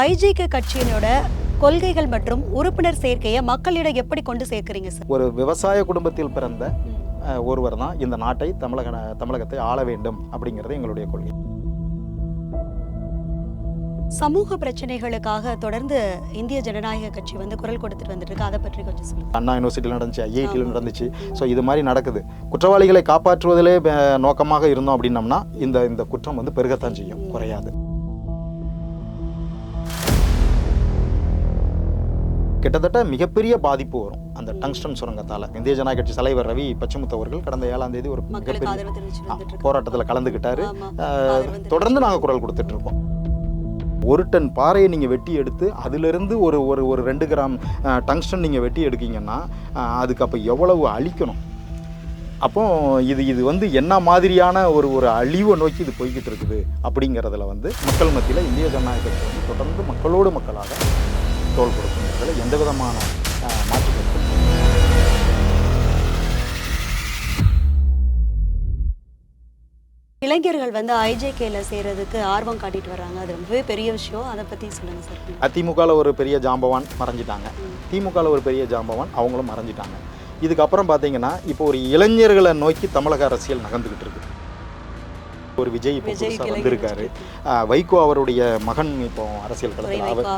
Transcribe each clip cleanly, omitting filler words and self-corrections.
IJK கட்சியினோட கொள்கைகள் மற்றும் உறுப்பினர் சேர்க்கையை மக்களிடம் எப்படி கொண்டு சேர்க்கிறீங்க சார்? ஒரு விவசாய குடும்பத்தில் பிறந்த ஒருவர் தான் இந்த நாட்டை தமிழகத்தை ஆள வேண்டும் அப்படிங்கிறது எங்களுடைய கொள்கை. சமூக பிரச்சனைகளுக்காக தொடர்ந்து இந்திய ஜனநாயக கட்சி குரல் கொடுத்துட்டு வந்துட்டு இருக்கு. அதை பற்றி கொஞ்சம் சொல்லுங்க. அண்ணா யூனிவர்சிட்டியில் நடந்துச்சு, ஐஐடியில் நடந்துச்சு. ஸோ இது மாதிரி நடக்குது. குற்றவாளிகளை காப்பாற்றுவதிலே நோக்கமாக இருந்தோம் அப்படின்னம்னா இந்த குற்றம் பெருகத்தான் செய்யும், குறையாது. கிட்டத்தட்ட மிகப்பெரிய பாதிப்பு வரும் அந்த டங்ஸ்டன் சுரங்கத்தால். இந்திய ஜனநாயக கட்சி தலைவர் ரவி பச்சமுத்து அவர்கள் கடந்த 7ஆம் தேதி ஒரு போராட்டத்தில் கலந்துக்கிட்டாரு. தொடர்ந்து நாங்கள் குரல் கொடுத்துட்டு இருக்கோம். 1 டன் பாறையை நீங்கள் வெட்டி எடுத்து அதிலிருந்து ஒரு 2 கிராம் டங்ஸ்டன் நீங்கள் வெட்டி எடுக்கீங்கன்னா அதுக்கு அப்போ எவ்வளவு அழிக்கணும்? அப்போ இது என்ன மாதிரியான ஒரு அழிவை நோக்கி இது போய்கிட்டு இருக்குது அப்படிங்கிறதுல மக்கள் மத்தியில் இந்திய ஜனநாயக கட்சி தொடர்ந்து மக்களோடு மக்களாக தோல் கொடுக்குங்கிறதுல எந்த விதமான மாற்று கருத்தும். இளைஞர்கள் ஐஜேகேல சேர்றதுக்கு ஆர்வம் காட்டிட்டு வர்றாங்க. அது ரொம்பவே பெரிய விஷயம். அதை பற்றி சொல்லுங்கள் சார். அதிமுகவில் ஒரு பெரிய ஜாம்பவான் மறைஞ்சிட்டாங்க, திமுகவில் ஒரு பெரிய ஜாம்பவான் அவங்களும் மறைஞ்சிட்டாங்க. இதுக்கப்புறம் பார்த்தீங்கன்னா இப்போ ஒரு இளைஞர்களை நோக்கி தமிழக அரசியல் நகர்ந்துக்கிட்டு இருக்கு. ஒரு விஜய் வந்திருக்காரு, வைகோ அவருடைய மகன் இப்போ அரசியல் களத்தில்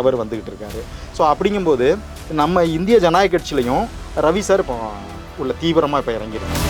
அவர் வந்துகிட்டு இருக்காரு. ஸோ அப்படிங்கும்போது நம்ம இந்திய ஜனநாயக கட்சியிலையும் ரவி சார் இப்போ உள்ள தீவிரமாக இப்போ இறங்கியிருக்காங்க.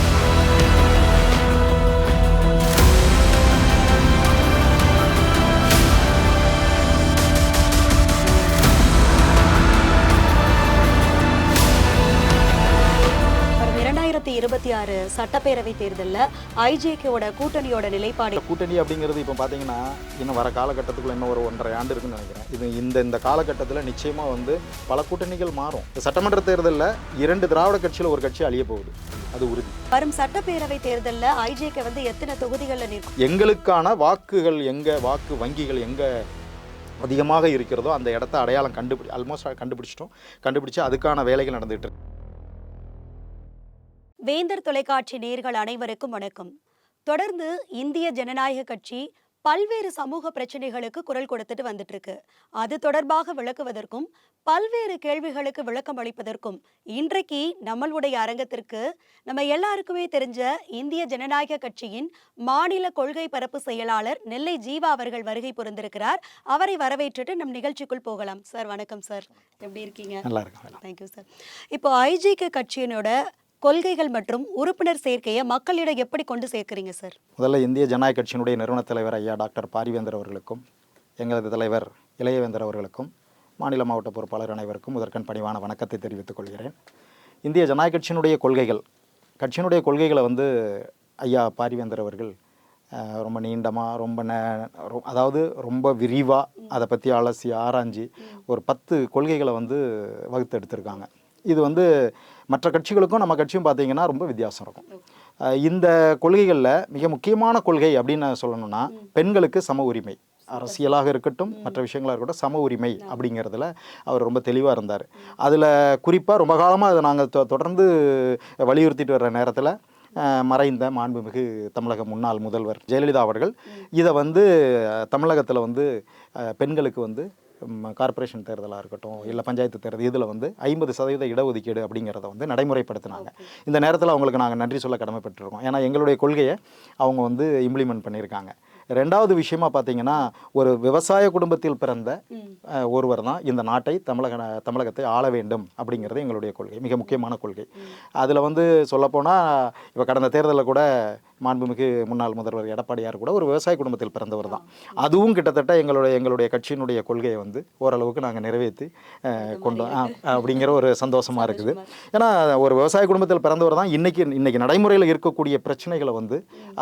சட்டப்பேரவை தேர்தலில் ஐஜேகேவோட கூட்டணியோட நிலைப்பாடு. கூட்டணி அப்படிங்கிறது இப்போ பார்த்தீங்கன்னா இன்னும் வர காலகட்டத்துக்குள்ள இன்னும் ஒரு 1.5 ஆண்டு இருக்குன்னு நினைக்கிறேன். இந்த காலகட்டத்தில் நிச்சயமாக பல கூட்டணிகள் மாறும். சட்டமன்ற தேர்தலில் 2 திராவிட கட்சியில் ஒரு கட்சி அழிய போகுது, அது உறுதி. வரும் சட்டப்பேரவை தேர்தலில் ஐஜேகே எத்தனை தொகுதிகளில் நிற்கும்? எங்களுக்கான வாக்குகள் வாக்கு வங்கிகள் எங்கே அதிகமாக இருக்கிறதோ அந்த இடத்த அடையாளம் ஆல்மோஸ்ட் கண்டுபிடிச்சு அதுக்கான வேலைகள் நடந்துகிட்டு இருக்கு. வேந்தர் தொலைக்காட்சி நேயர்கள் அனைவருக்கும் வணக்கம். தொடர்ந்து இந்திய ஜனநாயக கட்சி பல்வேறு சமூக பிரச்சனைகளுக்கு குரல் கொடுத்துட்டு வந்துட்டு இருக்கு. அது தொடர்பாக விளக்குவதற்கும் பல்வேறு கேள்விகளுக்கு விளக்கம் அளிப்பதற்கும் இன்றைக்கு நம்மளுடைய அரங்கத்திற்கு நம்ம எல்லாருக்குமே தெரிஞ்ச இந்திய ஜனநாயக கட்சியின் மாநில கொள்கை பரப்பு செயலாளர் நெல்லை ஜீவா அவர்கள் வருகை புரிந்திருக்கிறார். அவரை வரவேற்றுட்டு நம் நிகழ்ச்சிக்குள் போகலாம். சார் வணக்கம் சார், எப்படி இருக்கீங்க? நல்லா இருக்கேன். Thank you sir. இப்போ ஐஜேகே கட்சியினோட கொள்கைகள் மற்றும் உறுப்பினர் சேர்க்கையை மக்களிடம் எப்படி கொண்டு சேர்க்கிறீங்க சார்? முதல்ல இந்திய ஜனநாயக கட்சியினுடைய நிறுவன தலைவர் ஐயா டாக்டர் பாரிவேந்தர் அவர்களுக்கும் எங்களது தலைவர் இளையவேந்தர் அவர்களுக்கும் மாநில மாவட்ட பொறுப்பாளர் அனைவருக்கும் முதற்கண் பணிவான வணக்கத்தை தெரிவித்துக் கொள்கிறேன். இந்திய ஜனநாயக கட்சியினுடைய கொள்கைகளை ஐயா பாரிவேந்தர் அவர்கள் ரொம்ப நீண்டமாக அதாவது ரொம்ப விரிவாக அதை பற்றி அலசி ஆராய்ஞ்சி ஒரு 10 கொள்கைகளை வகுத்து எடுத்திருக்காங்க. இது மற்ற கட்சிகளுக்கும் நம்ம கட்சியும் பார்த்தீங்கன்னா ரொம்ப வித்தியாசம் இருக்கும். இந்த கொள்கைகளில் மிக முக்கியமான கொள்கை அப்படின்னு சொல்லணும்னா பெண்களுக்கு சம உரிமை, அரசியலாக இருக்கட்டும் மற்ற விஷயங்களாக இருக்கட்டும் சம உரிமை அப்படிங்கிறதுல அவர் ரொம்ப தெளிவாக இருந்தார். அதில் குறிப்பாக ரொம்ப காலமாக அதை நாங்கள் தொடர்ந்து வலியுறுத்திட்டு வர்ற நேரத்தில் மறைந்த மாண்புமிகு தமிழக முன்னாள் முதல்வர் ஜெயலலிதா அவர்கள் இதை தமிழகத்தில் பெண்களுக்கு கார்ப்பரேஷன் தேர்தலாக இருக்கட்டும் இல்லை பஞ்சாயத்து தேர்தல் இதில் 50% இடஒதுக்கீடு அப்படிங்கிறத நடைமுறைப்படுத்தினாங்க. இந்த நேரத்தில் அவங்களுக்கு நாங்கள் நன்றி சொல்ல கடமைப்பட்டிருக்கோம். ஏன்னா எங்களுடைய கொள்கையை அவங்க இம்ப்ளிமெண்ட் பண்ணியிருக்காங்க. 2வது விஷயமா பார்த்தீங்கன்னா ஒரு விவசாய குடும்பத்தில் பிறந்த ஒருவர் தான் இந்த நாட்டை தமிழகத்தை ஆள வேண்டும் அப்படிங்கிறது எங்களுடைய கொள்கை, மிக முக்கியமான கொள்கை. அதில் சொல்லப்போனால் இப்போ கடந்த தேர்தலில் கூட மாண்புமிகு முன்னாள் முதல்வர் எடப்பாடியார் கூட ஒரு விவசாய குடும்பத்தில் பிறந்தவர் தான். அதுவும் கிட்டத்தட்ட எங்களுடைய கட்சியினுடைய கொள்கையை ஓரளவுக்கு நாங்கள் நிறைவேற்றி கொண்டோம் அப்படிங்கிற ஒரு சந்தோஷமாக இருக்குது. ஏன்னா ஒரு விவசாய குடும்பத்தில் பிறந்தவர் தான் இன்னைக்கு நடைமுறையில் இருக்கக்கூடிய பிரச்சனைகளை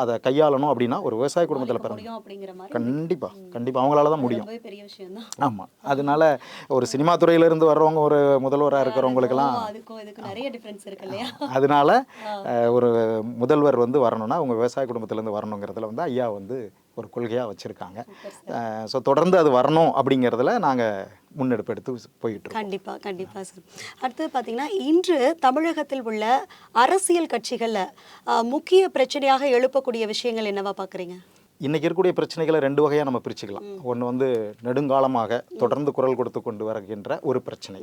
அதை கையாளணும் அப்படின்னா ஒரு விவசாய குடும்பத்தில் பிறந்த கண்டிப்பாக அவங்களால தான் முடியும். ஆமாம், அதனால ஒரு சினிமா துறையிலிருந்து வர்றவங்க ஒரு முதல்வராக இருக்கிறவங்களுக்கெல்லாம் அதனால ஒரு முதல்வர் வரணும்னா அவங்க விவசாய குடும்பத்திலேருந்து வரணுங்கிறதுல ஐயா ஒரு கொள்கையாக வச்சுருக்காங்க. ஸோ தொடர்ந்து அது வரணும் அப்படிங்கிறதுல நாங்கள் முன்னெடுப்பு எடுத்து போயிட்டு இருக்கோம். கண்டிப்பாக சார். அடுத்து பார்த்தீங்கன்னா இன்று தமிழகத்தில் உள்ள அரசியல் கட்சிகளில் முக்கிய பிரச்சனையாக எழுப்பக்கூடிய விஷயங்கள் என்னவா பார்க்குறீங்க? இன்றைக்கி இருக்கக்கூடிய பிரச்சனைகளை ரெண்டு வகையாக நம்ம பிரிச்சுக்கலாம். ஒன்று வந்து நெடுங்காலமாக தொடர்ந்து குரல் கொடுத்து கொண்டு வருகின்ற ஒரு பிரச்சனை,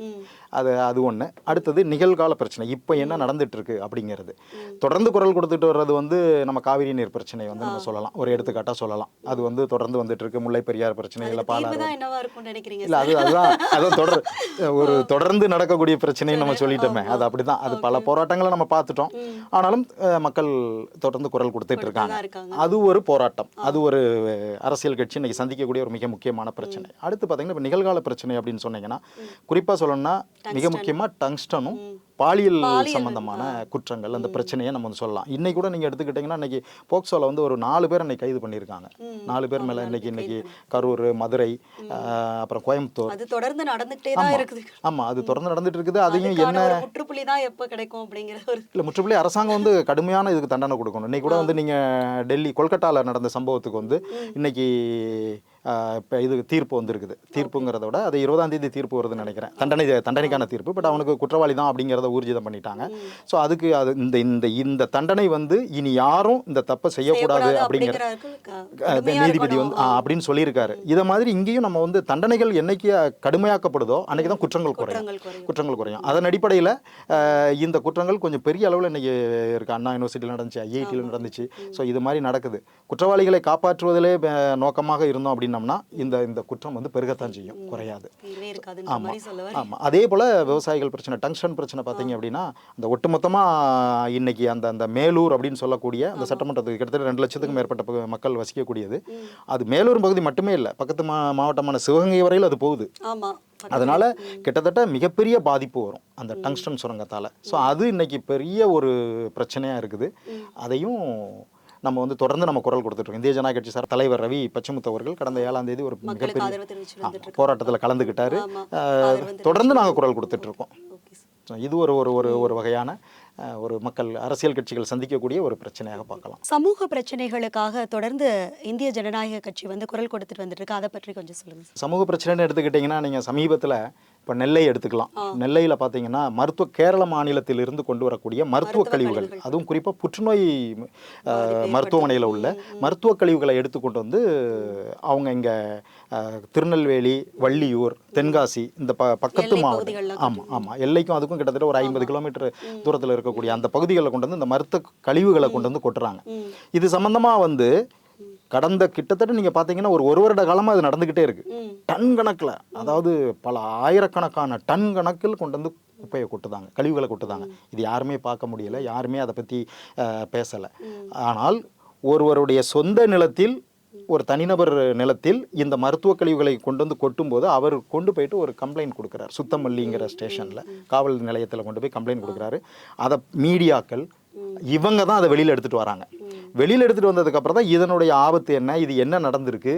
அது ஒன்று. அடுத்தது நிகழ்கால பிரச்சனை, இப்போ என்ன நடந்துட்டு இருக்கு அப்படிங்கிறது. தொடர்ந்து குரல் கொடுத்துட்டு வர்றது வந்து நம்ம காவிரி நீர் பிரச்சனை வந்து நம்ம சொல்லலாம், ஒரு எடுத்துக்காட்டாக சொல்லலாம். அது வந்து தொடர்ந்து வந்துட்டு இருக்கு. முல்லை பெரியார் பிரச்சனை இல்லை, பாலாறு இல்லை, அதுதான் தொடர்ந்து நடக்கக்கூடிய பிரச்சனைன்னு நம்ம சொல்லிட்டோமே. அது அப்படிதான். அது பல போராட்டங்களை நம்ம பார்த்துட்டோம். ஆனாலும் மக்கள் தொடர்ந்து குரல் கொடுத்துட்டு இருக்காங்க. அது ஒரு போராட்டம், அது ஒரு அரசியல் கட்சி இன்னைக்கு சந்திக்கக்கூடிய ஒரு மிக முக்கியமான பிரச்சனை. அடுத்து பார்த்தீங்கன்னா இப்போ நிகழ்கால பிரச்சனை அப்படின்னு சொன்னீங்கன்னா, குறிப்பாக சொல்லணும்னா மிக முக்கியமாக டங்ஸ்டனும் பாலியல் சம்பந்தமான குற்றங்கள், அந்த பிரச்சனையை நம்ம வந்து சொல்லலாம். இன்னைக்கு கூட நீங்கள் எடுத்துக்கிட்டிங்கன்னா, இன்னைக்கு போக்சோவில் வந்து ஒரு 4 பேர் இன்னைக்கு கைது பண்ணியிருக்காங்க. 4 பேர் மேலே இன்னைக்கு கரூர், மதுரை, அப்புறம் கோயம்புத்தூர், அது தொடர்ந்து நடந்துகிட்டே தான் இருக்குது. ஆமாம், அது தொடர்ந்து நடந்துட்டு இருக்குது. அதையும் என்ன முற்றுப்புள்ளி தான் எப்போ கிடைக்கும் அப்படிங்கிற ஒரு இல்லை, முற்றுப்புள்ளி அரசாங்கம் வந்து கடுமையான இதுக்கு தண்டனை கொடுக்கணும். இன்னைக்கு கூட வந்து நீங்கள் டெல்லி, கொல்கட்டாவில் நடந்த சம்பவத்துக்கு வந்து இன்னைக்கு இப்போ இது தீர்ப்பு வந்துருக்குது. தீர்ப்புங்கிறத விட அது 20ஆம் தேதி தீர்ப்பு வருதுன்னு நினைக்கிறேன், தண்டனைக்கான தீர்ப்பு. பட் அவனுக்கு குற்றவாளி தான் அப்படிங்கிறத ஊர்ஜிதம் பண்ணிட்டாங்க. ஸோ அதுக்கு அது இந்த தண்டனை வந்து இனி யாரும் இந்த தப்பை செய்யக்கூடாது அப்படிங்கிற நீதிபதி வந்து அப்படின்னு சொல்லியிருக்காரு. இதை மாதிரி இங்கேயும் நம்ம வந்து தண்டனைகள் என்னைக்கு கடுமையாக்கப்படுதோ அன்னைக்கு தான் குற்றங்கள் குறையும். அதன் அடிப்படையில் இந்த குற்றங்கள் கொஞ்சம் பெரிய அளவில் இன்னைக்கு இருக்கு. அண்ணா யூனிவர்சிட்டியில் நடந்துச்சு, ஐஐடியில் நடந்துச்சு. ஸோ இது மாதிரி நடக்குது. குற்றவாளிகளை காப்பாற்றுவதிலே நோக்கமாக இருந்தோம் அப்படின்னம்னா இந்த குற்றம் வந்து பெருகத்தான் செய்யும், குறையாது. ஆமாம். அதே போல் விவசாயிகள் பிரச்சனை, டங்ஸ்டன் பிரச்சனை பார்த்தீங்க அப்படின்னா, அந்த ஒட்டுமொத்தமாக இன்னைக்கு அந்த மேலூர் அப்படின்னு சொல்லக்கூடிய அந்த சட்டமன்றத்துக்கு கிட்டத்தட்ட 2 லட்சத்துக்கும் மேற்பட்ட மக்கள் வசிக்கக்கூடியது. அது மேலூர் பகுதி மட்டுமே இல்லை, பக்கத்து மாவட்டமான சிவகங்கை வரையில் அது போகுது. அதனால கிட்டத்தட்ட மிகப்பெரிய பாதிப்பு வரும் அந்த டங்ஸ்டன் சுரங்கத்தால். ஸோ அது இன்னைக்கு பெரிய ஒரு பிரச்சனையாக இருக்குது. அதையும் நம்ம வந்து தொடர்ந்து நம்ம குரல் கொடுத்துட்ருக்கோம். இந்திய ஜனநாயக கட்சி சார் தலைவர் ரவி பச்சமுத்து அவர்கள் கடந்த 7ஆம் தேதி ஒரு மிகப்பெரிய போராட்டத்தில் கலந்துக்கிட்டாரு. தொடர்ந்து நாங்கள் குரல் கொடுத்துட்ருக்கோம். இது ஒரு வகையான ஒரு மக்கள் அரசியல் கட்சிகள் சந்திக்கக்கூடிய ஒரு பிரச்சனையாக பார்க்கலாம். சமூக பிரச்சனைகளுக்காக தொடர்ந்து இந்திய ஜனநாயக கட்சி வந்து குரல் கொடுத்துட்டு வந்துட்டு இருக்கு, அதை பற்றி கொஞ்சம் சொல்லுங்க. சமூக பிரச்சனைன்னு எடுத்துக்கிட்டிங்கன்னா, நீங்கள் சமீபத்தில் இப்போ நெல்லை எடுத்துக்கலாம். நெல்லையில் பார்த்தீங்கன்னா கேரள மாநிலத்தில் இருந்து கொண்டு வரக்கூடிய மருத்துவ கழிவுகள், அதுவும் குறிப்பாக புற்றுநோய் மருத்துவமனையில் உள்ள மருத்துவ கழிவுகளை எடுத்துக்கொண்டு வந்து அவங்க இங்கே திருநெல்வேலி, வள்ளியூர், தென்காசி இந்த பக்கத்து மாவட்டம், ஆமாம் எல்லைக்கும் அதுக்கும் கிட்டத்தட்ட ஒரு 50 கிலோமீட்டர் தூரத்தில் இருக்கக்கூடிய அந்த பகுதிகளில் கொண்டு வந்து இந்த மருத்துவ கழிவுகளை கொண்டு வந்து கொட்டுறாங்க. இது சம்பந்தமாக வந்து கடந்த கிட்டத்தட்ட நீங்கள் பார்த்தீங்கன்னா ஒரு வருட காலமாக அது நடந்துக்கிட்டே இருக்குது. டன் கணக்கில், அதாவது பல ஆயிரக்கணக்கான டன் கணக்கில் கொண்டு வந்து குப்பையை கொட்டுதாங்க, கழிவுகளை கொட்டுதாங்க. இது யாருமே பார்க்க முடியலை, யாருமே அதை பற்றி பேசலை. ஆனால் ஒருவருடைய சொந்த நிலத்தில், ஒரு தனிநபர் நிலத்தில் இந்த மருத்துவ கழிவுகளை கொண்டு வந்து கொட்டும்போது அவர் கொண்டு போயிட்டு ஒரு கம்ப்ளைண்ட் கொடுக்குறாரு. சுத்தமல்லிங்கிற ஸ்டேஷனில், காவல் நிலையத்தில் கொண்டு போய் கம்ப்ளைண்ட் கொடுக்குறாரு. அதை மீடியாக்கள் இவங்க தான் அதை வெளியில் எடுத்துகிட்டு வராங்க. வெளியில் எடுத்துகிட்டு வந்ததுக்கப்புறம் தான் இதனுடைய ஆபத்து என்ன, இது என்ன நடந்திருக்கு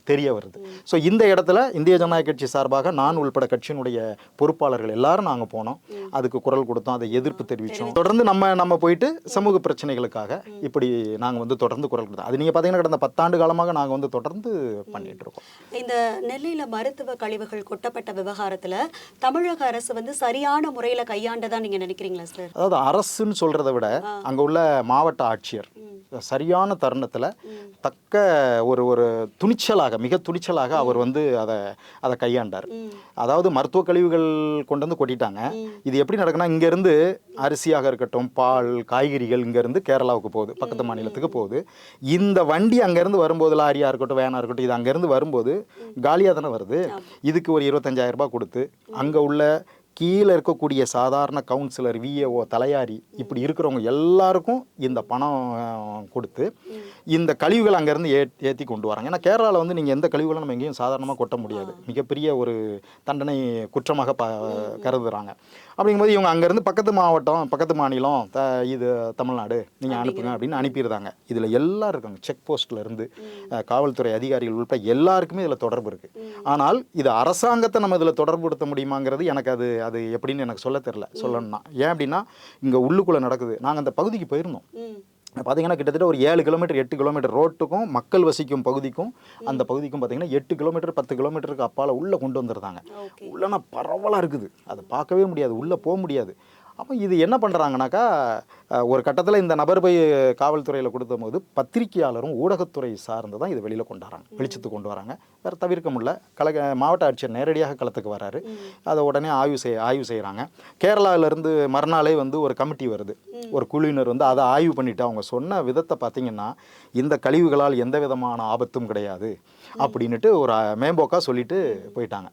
தெரிய வருது. ஸோ இந்த இடத்துல இந்திய ஜனநாயக கட்சி சார்பாக நான் உள்பட கட்சியினுடைய பொறுப்பாளர்கள் எல்லாரும் நாங்கள் போனோம், அதுக்கு குரல் கொடுத்தோம், அதை எதிர்ப்பு தெரிவித்தோம். தொடர்ந்து நம்ம போயிட்டு சமூக பிரச்சனைகளுக்காக இப்படி நாங்கள் வந்து தொடர்ந்து குரல் கொடுத்தோம். அது நீங்கள் பார்த்தீங்கன்னா கடந்த 10 ஆண்டு காலமாக நாங்கள் வந்து தொடர்ந்து பண்ணிட்டு இருக்கோம். இந்த நெல்லையில் மருத்துவ கழிவுகள் கொட்டப்பட்ட விவகாரத்தில் தமிழக அரசு வந்து சரியான முறையில் கையாண்டதான் நீங்கள் நினைக்கிறீங்களா சார்? அதாவது அரசுன்னு சொல்கிறத விட அங்கே உள்ள மாவட்ட ஆட்சியர் சரியான தருணத்தில் தக்க ஒரு துணிச்சலாக, மிக துணிச்சலாக அவர் வந்து அதை கையாண்டார். அதாவது மருத்துவ கழிவுகள் கொண்டு வந்து கொட்டிட்டாங்க. இது எப்படி நடக்குன்னா, இங்கேருந்து அரிசியாக இருக்கட்டும், பால், காய்கறிகள் இங்கேருந்து கேரளாவுக்கு போகுது, பக்கத்து மாநிலத்துக்கு போகுது. இந்த வண்டி அங்கேருந்து வரும்போது, லாரியாக இருக்கட்டும், வேனாக இருக்கட்டும், இது அங்கேருந்து வரும்போது காலியாக தானே வருது. இதுக்கு ஒரு 25,000 ரூபாய் கொடுத்து அங்கே உள்ள கீழே இருக்கக்கூடிய சாதாரண கவுன்சிலர், விஏஓ, தலையாரி இப்படி இருக்கிறவங்க எல்லாருக்கும் இந்த பணம் கொடுத்து இந்த கழிவுகள் அங்கேருந்து ஏற்றி கொண்டு வராங்க. ஏன்னா கேரளாவில் வந்து நீங்கள் எந்த கழிவுகளும் நம்ம எங்கேயும் சாதாரணமாக கொட்ட முடியாது, மிகப்பெரிய ஒரு தண்டனை குற்றமாக கருதுகிறாங்க. அப்படிங்கும்போது இவங்க அங்கேருந்து பக்கத்து மாவட்டம், பக்கத்து மாநிலம், இது தமிழ்நாடு, நீங்கள் அனுப்புங்க அப்படின்னு அனுப்பிடுறாங்க. இதில் எல்லோரும் இருக்காங்க, செக் போஸ்ட்டில் இருந்து காவல்துறை அதிகாரிகள் உள்பட எல்லாருக்குமே இதில் தொடர்பு இருக்குது. ஆனால் இது அரசாங்கத்தை நம்ம இதில் தொடர்புபடுத்த முடியுமாங்கிறது எனக்கு அது எப்படின்னு எனக்கு சொல்ல தெரியல, சொல்லணும்னா. ஏன் அப்படின்னா இங்கே உள்ளுக்குள்ளே நடக்குது. நாங்கள் அந்த பகுதிக்கு போயிருந்தோம். பார்த்தீங்கன்னா கிட்டத்தட்ட ஒரு 7 கிலோமீட்டர் 8 கிலோமீட்டர் ரோட்டுக்கும் மக்கள் வசிக்கும் பகுதிக்கும் அந்த பகுதிக்கும் பார்த்தீங்கன்னா 8 கிலோமீட்டர் 10 கிலோமீட்டருக்கு அப்பால் உள்ளே கொண்டு வந்துருந்தாங்க. உள்ளனா பரவலாக இருக்குது, அதை பார்க்கவே முடியாது, உள்ளே போக முடியாது. அப்போ இது என்ன பண்ணுறாங்கனாக்கா ஒரு கட்டத்தில் இந்த நபர் போய் காவல்துறையில் கொடுத்தபோது பத்திரிகையாளரும் ஊடகத்துறை சார்ந்து தான் இதை வெளியில் கொண்டாடுறாங்க, வெளிச்சத்துக்கு கொண்டு வராங்க. வேறு தவிர்க்க முடியல. மாவட்ட ஆட்சியர் நேரடியாக களத்துக்கு வராரு. அதை உடனே ஆய்வு செய்கிறாங்க. கேரளாவிலேருந்து மறுநாளே வந்து ஒரு கமிட்டி வருது, ஒரு குழுவினர் வந்து அதை ஆய்வு பண்ணிவிட்டு அவங்க சொன்ன விதத்தை பார்த்தீங்கன்னா, இந்த கழிவுகளால் எந்த விதமான ஆபத்தும் கிடையாது அப்படின்ட்டு ஒரு மேம்போக்காக சொல்லிட்டு போயிட்டாங்க.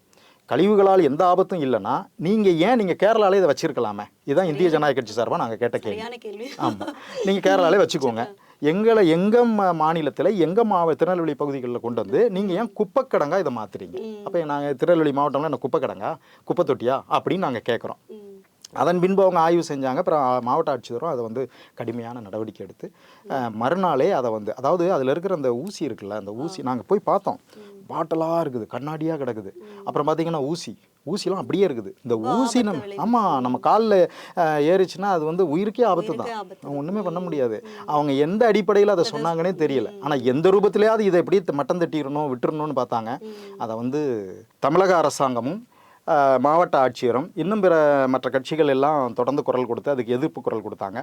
கழிவுகளால் எந்த ஆபத்தும் இல்லைன்னா நீங்கள் கேரளாலே இதை வச்சிருக்கலாமே. இதுதான் இந்திய ஜனநாயக கட்சி சார்பாக நாங்கள் கேட்ட கேள்வி. ஆமாம், நீங்கள் கேரளாலே வச்சுக்கோங்க. எங்கள் மாநிலத்தில் திருநெல்வேலி பகுதிகளில் கொண்டு வந்து நீங்கள் ஏன் குப்பைக்கிடங்கா இதை மாற்றுறீங்க? அப்போ நாங்கள் திருநெல்வேலி மாவட்டம்ல என்ன குப்பைக்கிடங்கா, குப்பை தொட்டியா அப்படின்னு நாங்கள் கேட்குறோம். அதன் பின்பு அவங்க ஆய்வு செஞ்சாங்க. அப்புறம் மாவட்ட ஆட்சியரும் அதை வந்து கடுமையான நடவடிக்கை எடுத்து மறுநாளே அதை வந்து, அதாவது அதில் இருக்கிற அந்த ஊசி இருக்குல்ல, அந்த ஊசி நாங்கள் போய் பார்த்தோம், பாட்டலாக இருக்குது, கண்ணாடியாக கிடக்குது. அப்புறம் பார்த்தீங்கன்னா ஊசிலாம் அப்படியே இருக்குது. இந்த ஊசி நம்ம காலில் ஏறிச்சுன்னா அது வந்து உயிருக்கே ஆபத்து தான். ஒன்றுமே பண்ண முடியாது. அவங்க எந்த அடிப்படையில் அதை சொன்னாங்கன்னே தெரியல. ஆனால் எந்த ரூபத்திலேயாவது இதை எப்படி மட்டம் தட்டிடணும் விட்டுறணும்னு பார்த்தாங்க. அதை வந்து தமிழக அரசாங்கமும் மாவட்ட ஆட்சியரும் இன்னும் மற்ற கட்சிகள் எல்லாம் தொடர்ந்து குரல் கொடுத்து அதுக்கு எதிர்ப்பு குரல் கொடுத்தாங்க.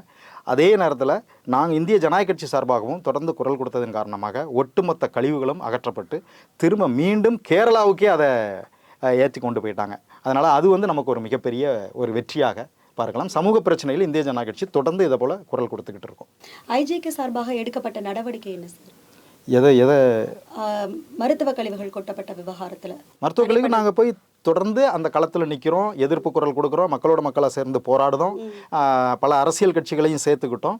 அதே நேரத்தில் நாங்கள் இந்திய ஜனநாயக கட்சி சார்பாகவும் தொடர்ந்து குரல் கொடுத்ததன் காரணமாக ஒட்டுமொத்த கழிவுகளும் அகற்றப்பட்டு திரும்ப மீண்டும் கேரளாவுக்கே அதை ஏற்றி கொண்டு போயிட்டாங்க. அதனால் அது வந்து நமக்கு ஒரு மிகப்பெரிய ஒரு வெற்றியாக பார்க்கலாம். சமூக பிரச்சனையில் இந்திய ஜனநாயக கட்சி தொடர்ந்து இதை போல் குரல் கொடுத்துக்கிட்டு இருக்கோம். ஐஜேகே சார்பாக எடுக்கப்பட்ட நடவடிக்கை என்ன சார்? எதை மருத்துவ கழிவுகள் கொட்டப்பட்ட விவகாரத்தில் மருத்துவ கழிவு நாங்கள் போய் தொடர்ந்து அந்த களத்தில் நிற்கிறோம், எதிர்ப்பு குரல் கொடுக்குறோம், மக்களோட மக்களாக சேர்ந்து போராடுறோம். பல அரசியல் கட்சிகளையும் சேர்த்துக்கிட்டோம்.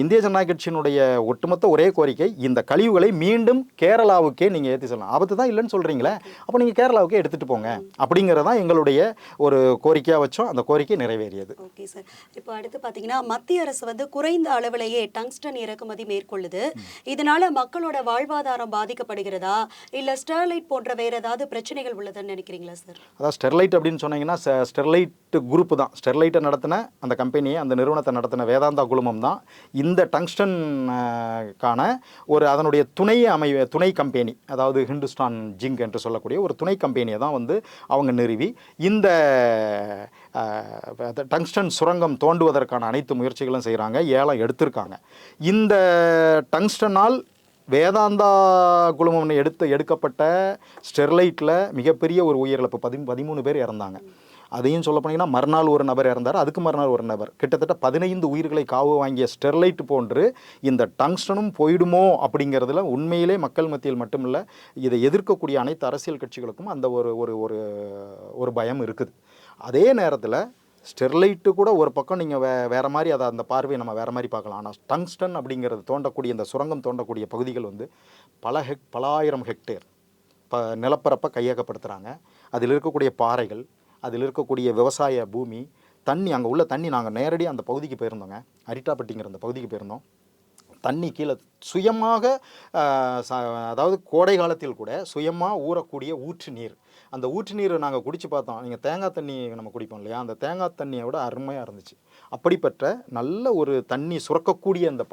இந்திய ஜனநாயக கட்சியினுடைய ஒட்டுமொத்த ஒரே கோரிக்கை, இந்த கழிவுகளை மீண்டும் கேரளாவுக்கே நீங்கள் ஏற்றி சொல்லலாம். ஆபத்து தான் இல்லைன்னு சொல்கிறீங்களே, அப்போ நீங்கள் கேரளாவுக்கே எடுத்துகிட்டு போங்க அப்படிங்கிறதான் எங்களுடைய ஒரு கோரிக்கையாக வச்சோம். அந்த கோரிக்கை நிறைவேறியது. Okay sir. இப்போ அடுத்து பார்த்தீங்கன்னா, மத்திய அரசு வந்து குறைந்த அளவிலேயே டங்ஸ்டன் இறக்குமதி மேற்கொள்ளுது. இதனால மக்களோட வாழ்வாதாரம் பாதிக்கப்படுகிறதா, இல்லை ஸ்டெர்லைட் போன்ற வேறு ஏதாவது பிரச்சனைகள் உள்ளதுன்னு நினைக்கிறீங்களா சார்? அதாவது ஸ்டெர்லைட் அப்படின்னு சொன்னீங்கன்னா, ஸ்டெர்லைட் குரூப் தான். ஸ்டெர்லைட்டை நடத்தின அந்த கம்பெனியை, அந்த நிறுவனத்தை நடத்தின வேதாந்தா குழுமம் தான் இந்த டங்ஸ்டன்கான ஒரு அதனுடைய துணை கம்பெனி, அதாவது ஹிந்துஸ்தான் ஜிங்க் என்று சொல்லக்கூடிய ஒரு துணை கம்பெனியை தான் வந்து அவங்க நிறுவி இந்த டங்ஸ்டன் சுரங்கம் தோண்டுவதற்கான அனைத்து முயற்சிகளும் செய்கிறாங்க, ஏலம் எடுத்திருக்காங்க. இந்த டங்ஸ்டனால் வேதாந்தா குழுமம் எடுக்கப்பட்ட ஸ்டெர்லைட்டில் மிகப்பெரிய ஒரு உயிரிழப்பு, 13 பேர் இறந்தாங்க. அதையும் சொல்ல போனீங்கன்னா, மறுநாள் ஒரு நபர் இறந்தார், அதுக்கு மறுநாள் ஒரு நபர். கிட்டத்தட்ட 15 உயிர்களை காவு வாங்கிய ஸ்டெர்லைட் போன்று இந்த டங்ஸ்டனும் போயிடுமோ அப்படிங்கிறதுல உண்மையிலே மக்கள் மத்தியில் மட்டுமில்லை, இதை எதிர்க்கக்கூடிய அனைத்து அரசியல் கட்சிகளுக்கும் அந்த ஒரு பயம் இருக்குது. அதே நேரத்தில் ஸ்டெர்லைட்டு கூட ஒரு பக்கம் நீங்கள் வேறு மாதிரி அதை அந்த பார்வையை நம்ம வேறு மாதிரி பார்க்கலாம். ஆனால் டங்ஸ்டன் அப்படிங்கிறது தோண்டக்கூடிய இந்த சுரங்கம் தோண்டக்கூடிய பகுதிகள் வந்து பல ஆயிரம் ஹெக்டேர் நிலப்பரப்பை கையகப்படுத்துகிறாங்க. அதில் இருக்கக்கூடிய பாறைகள், அதில் இருக்கக்கூடிய விவசாய பூமி, தண்ணி, அங்கே உள்ள தண்ணி, நாங்கள் நேரடியாக அந்த பகுதிக்கு போயிருந்தோங்க, அரிட்டாப்பட்டிங்கிற அந்த பகுதிக்கு போயிருந்தோம். தண்ணி கீழே சுயமாக, அதாவது கோடை காலத்தில் கூட சுயமாக ஊறக்கூடிய ஊற்று நீர். அந்த ஊற்று நீரை நாங்கள் குடித்து பார்த்தோம். நீங்கள் தேங்காய் தண்ணி நம்ம குடிப்போம் இல்லையா, அந்த தேங்காய் தண்ணியை விட அருமையாக இருந்துச்சு. அப்படிப்பட்ட நல்ல ஒரு தண்ணி சுரக்கக்கூடிய அந்த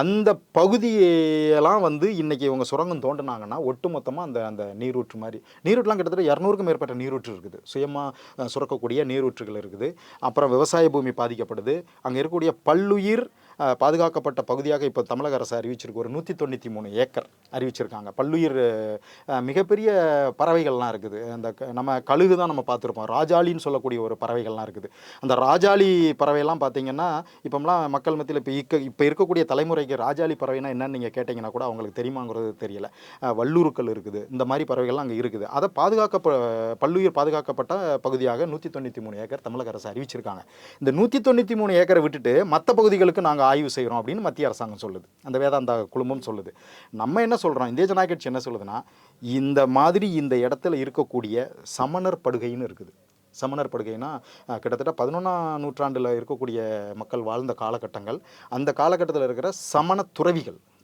அந்த பகுதியெல்லாம் வந்து இன்றைக்கி இவங்க சுரங்கம் தோண்டினாங்கன்னா ஒட்டுமொத்தமாக அந்த நீரூற்று மாதிரி, நீரூற்றுலாம் கிட்டத்தட்ட 200க்கும் மேற்பட்ட நீரூற்று இருக்குது, சுயமாக சுரக்கக்கூடிய நீரூற்றுகள் இருக்குது. அப்புறம் விவசாய பூமி பாதிக்கப்படுது. அங்கே இருக்கக்கூடிய பல்லுயிர் பாதுகாக்கப்பட்ட பகுதியாக இப்போ தமிழக அரசு அறிவிச்சிருக்கு. ஒரு 193 ஏக்கர் அறிவிச்சிருக்காங்க. பல்லுயிர் மிகப்பெரிய பறவைகள்லாம் இருக்குது. அந்த நம்ம கழுகு தான் நம்ம பார்த்துருப்போம், ராஜாளின்னு சொல்லக்கூடிய ஒரு பறவைகள்லாம் இருக்குது. அந்த ராஜாளி பறவையெல்லாம் பார்த்தீங்கன்னா, இப்போலாம் மக்கள் மத்தியில் இப்போ இருக்கக்கூடிய தலைமுறைக்கு ராஜாளி பறவைனா என்னன்னு நீங்கள் கேட்டிங்கன்னா கூட அவங்களுக்கு தெரியுமாங்கிறது தெரியல. வல்லூருக்கள் இருக்குது, இந்த மாதிரி பறவைகள்லாம் அங்கே இருக்குது. அதை பல்லுயிர் பாதுகாக்கப்பட்ட பகுதியாக 193 ஏக்கர் தமிழக அரசு அறிவிச்சிருக்காங்க. இந்த 193 ஏக்கரை விட்டுட்டு மற்ற பகுதிகளுக்கு நாங்கள் ஆய்வு செய்கிறோம் அப்படின்னு மத்திய அரசாங்கம் சொல்லுது, அந்த வேதாந்தா குழுமம் சொல்லுது. நம்ம என்ன சொல்கிறோம், இந்திய ஜனநாயக கட்சி என்ன சொல்லுதுன்னா, இந்த மாதிரி இந்த இடத்துல இருக்கக்கூடிய சமணர் படுகைன்னு இருக்குது. சமணர் படுகைனா கிட்டத்தட்ட 11ஆம் நூற்றாண்டில் இருக்கக்கூடிய மக்கள் வாழ்ந்த காலகட்டங்கள். அந்த காலகட்டத்தில் இருக்கிற சமண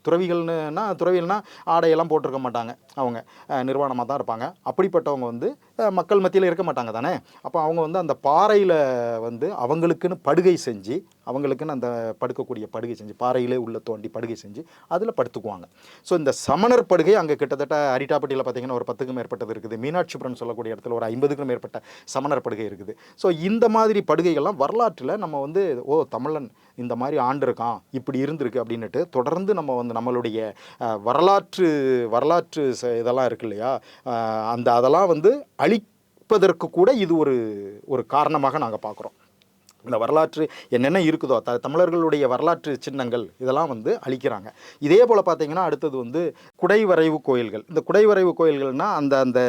துறவிகள்னா துறவிகள்னா ஆடையெல்லாம் போட்டிருக்க மாட்டாங்க, அவங்க நிர்வாணமாக தான் இருப்பாங்க. அப்படிப்பட்டவங்க வந்து மக்கள் மத்தியில் இருக்க மாட்டாங்க தானே. அப்போ அவங்க வந்து அந்த பாறையில் வந்து அவங்களுக்குன்னு படுகை செஞ்சு, அவங்களுக்குன்னு அந்த படுக்கக்கூடிய படுகை செஞ்சு, பாறையிலே உள்ள தோண்டி படுகை செஞ்சு அதில் படுத்துக்குவாங்க. ஸோ இந்த சமணர் படுகை அங்கே கிட்டத்தட்ட அரிட்டாப்பட்டியில் பார்த்தீங்கன்னா ஒரு 10க்கும் மேற்பட்டது இருக்குது. மீனாட்சிபுரம் சொல்லக்கூடிய இடத்துல ஒரு 50க்கும் மேற்பட்ட சமணர் படுகை இருக்குது. ஸோ இந்த மாதிரி படுகைகள்லாம் வரலாற்றில் நம்ம வந்து தமிழன் இந்த மாதிரி ஆண்டிருக்கான், இப்படி இருந்திருக்கு அப்படின்னுட்டு தொடர்ந்து நம்ம வந்து நம்மளுடைய வரலாற்று இதெல்லாம் இருக்கு இல்லையா, அதெல்லாம் வந்து அழிப்பதற்கு கூட இது ஒரு காரணமாக நாங்கள் பார்க்குறோம். இந்த வரலாற்று என்னென்ன இருக்குதோ தமிழர்களுடைய வரலாற்று சின்னங்கள் இதெல்லாம் வந்து அழிக்கிறாங்க. இதே போல் பார்த்தீங்கன்னா அடுத்தது வந்து குடைவரைவு கோயில்கள். இந்த குடைவரைவு கோயில்கள்னால் அந்த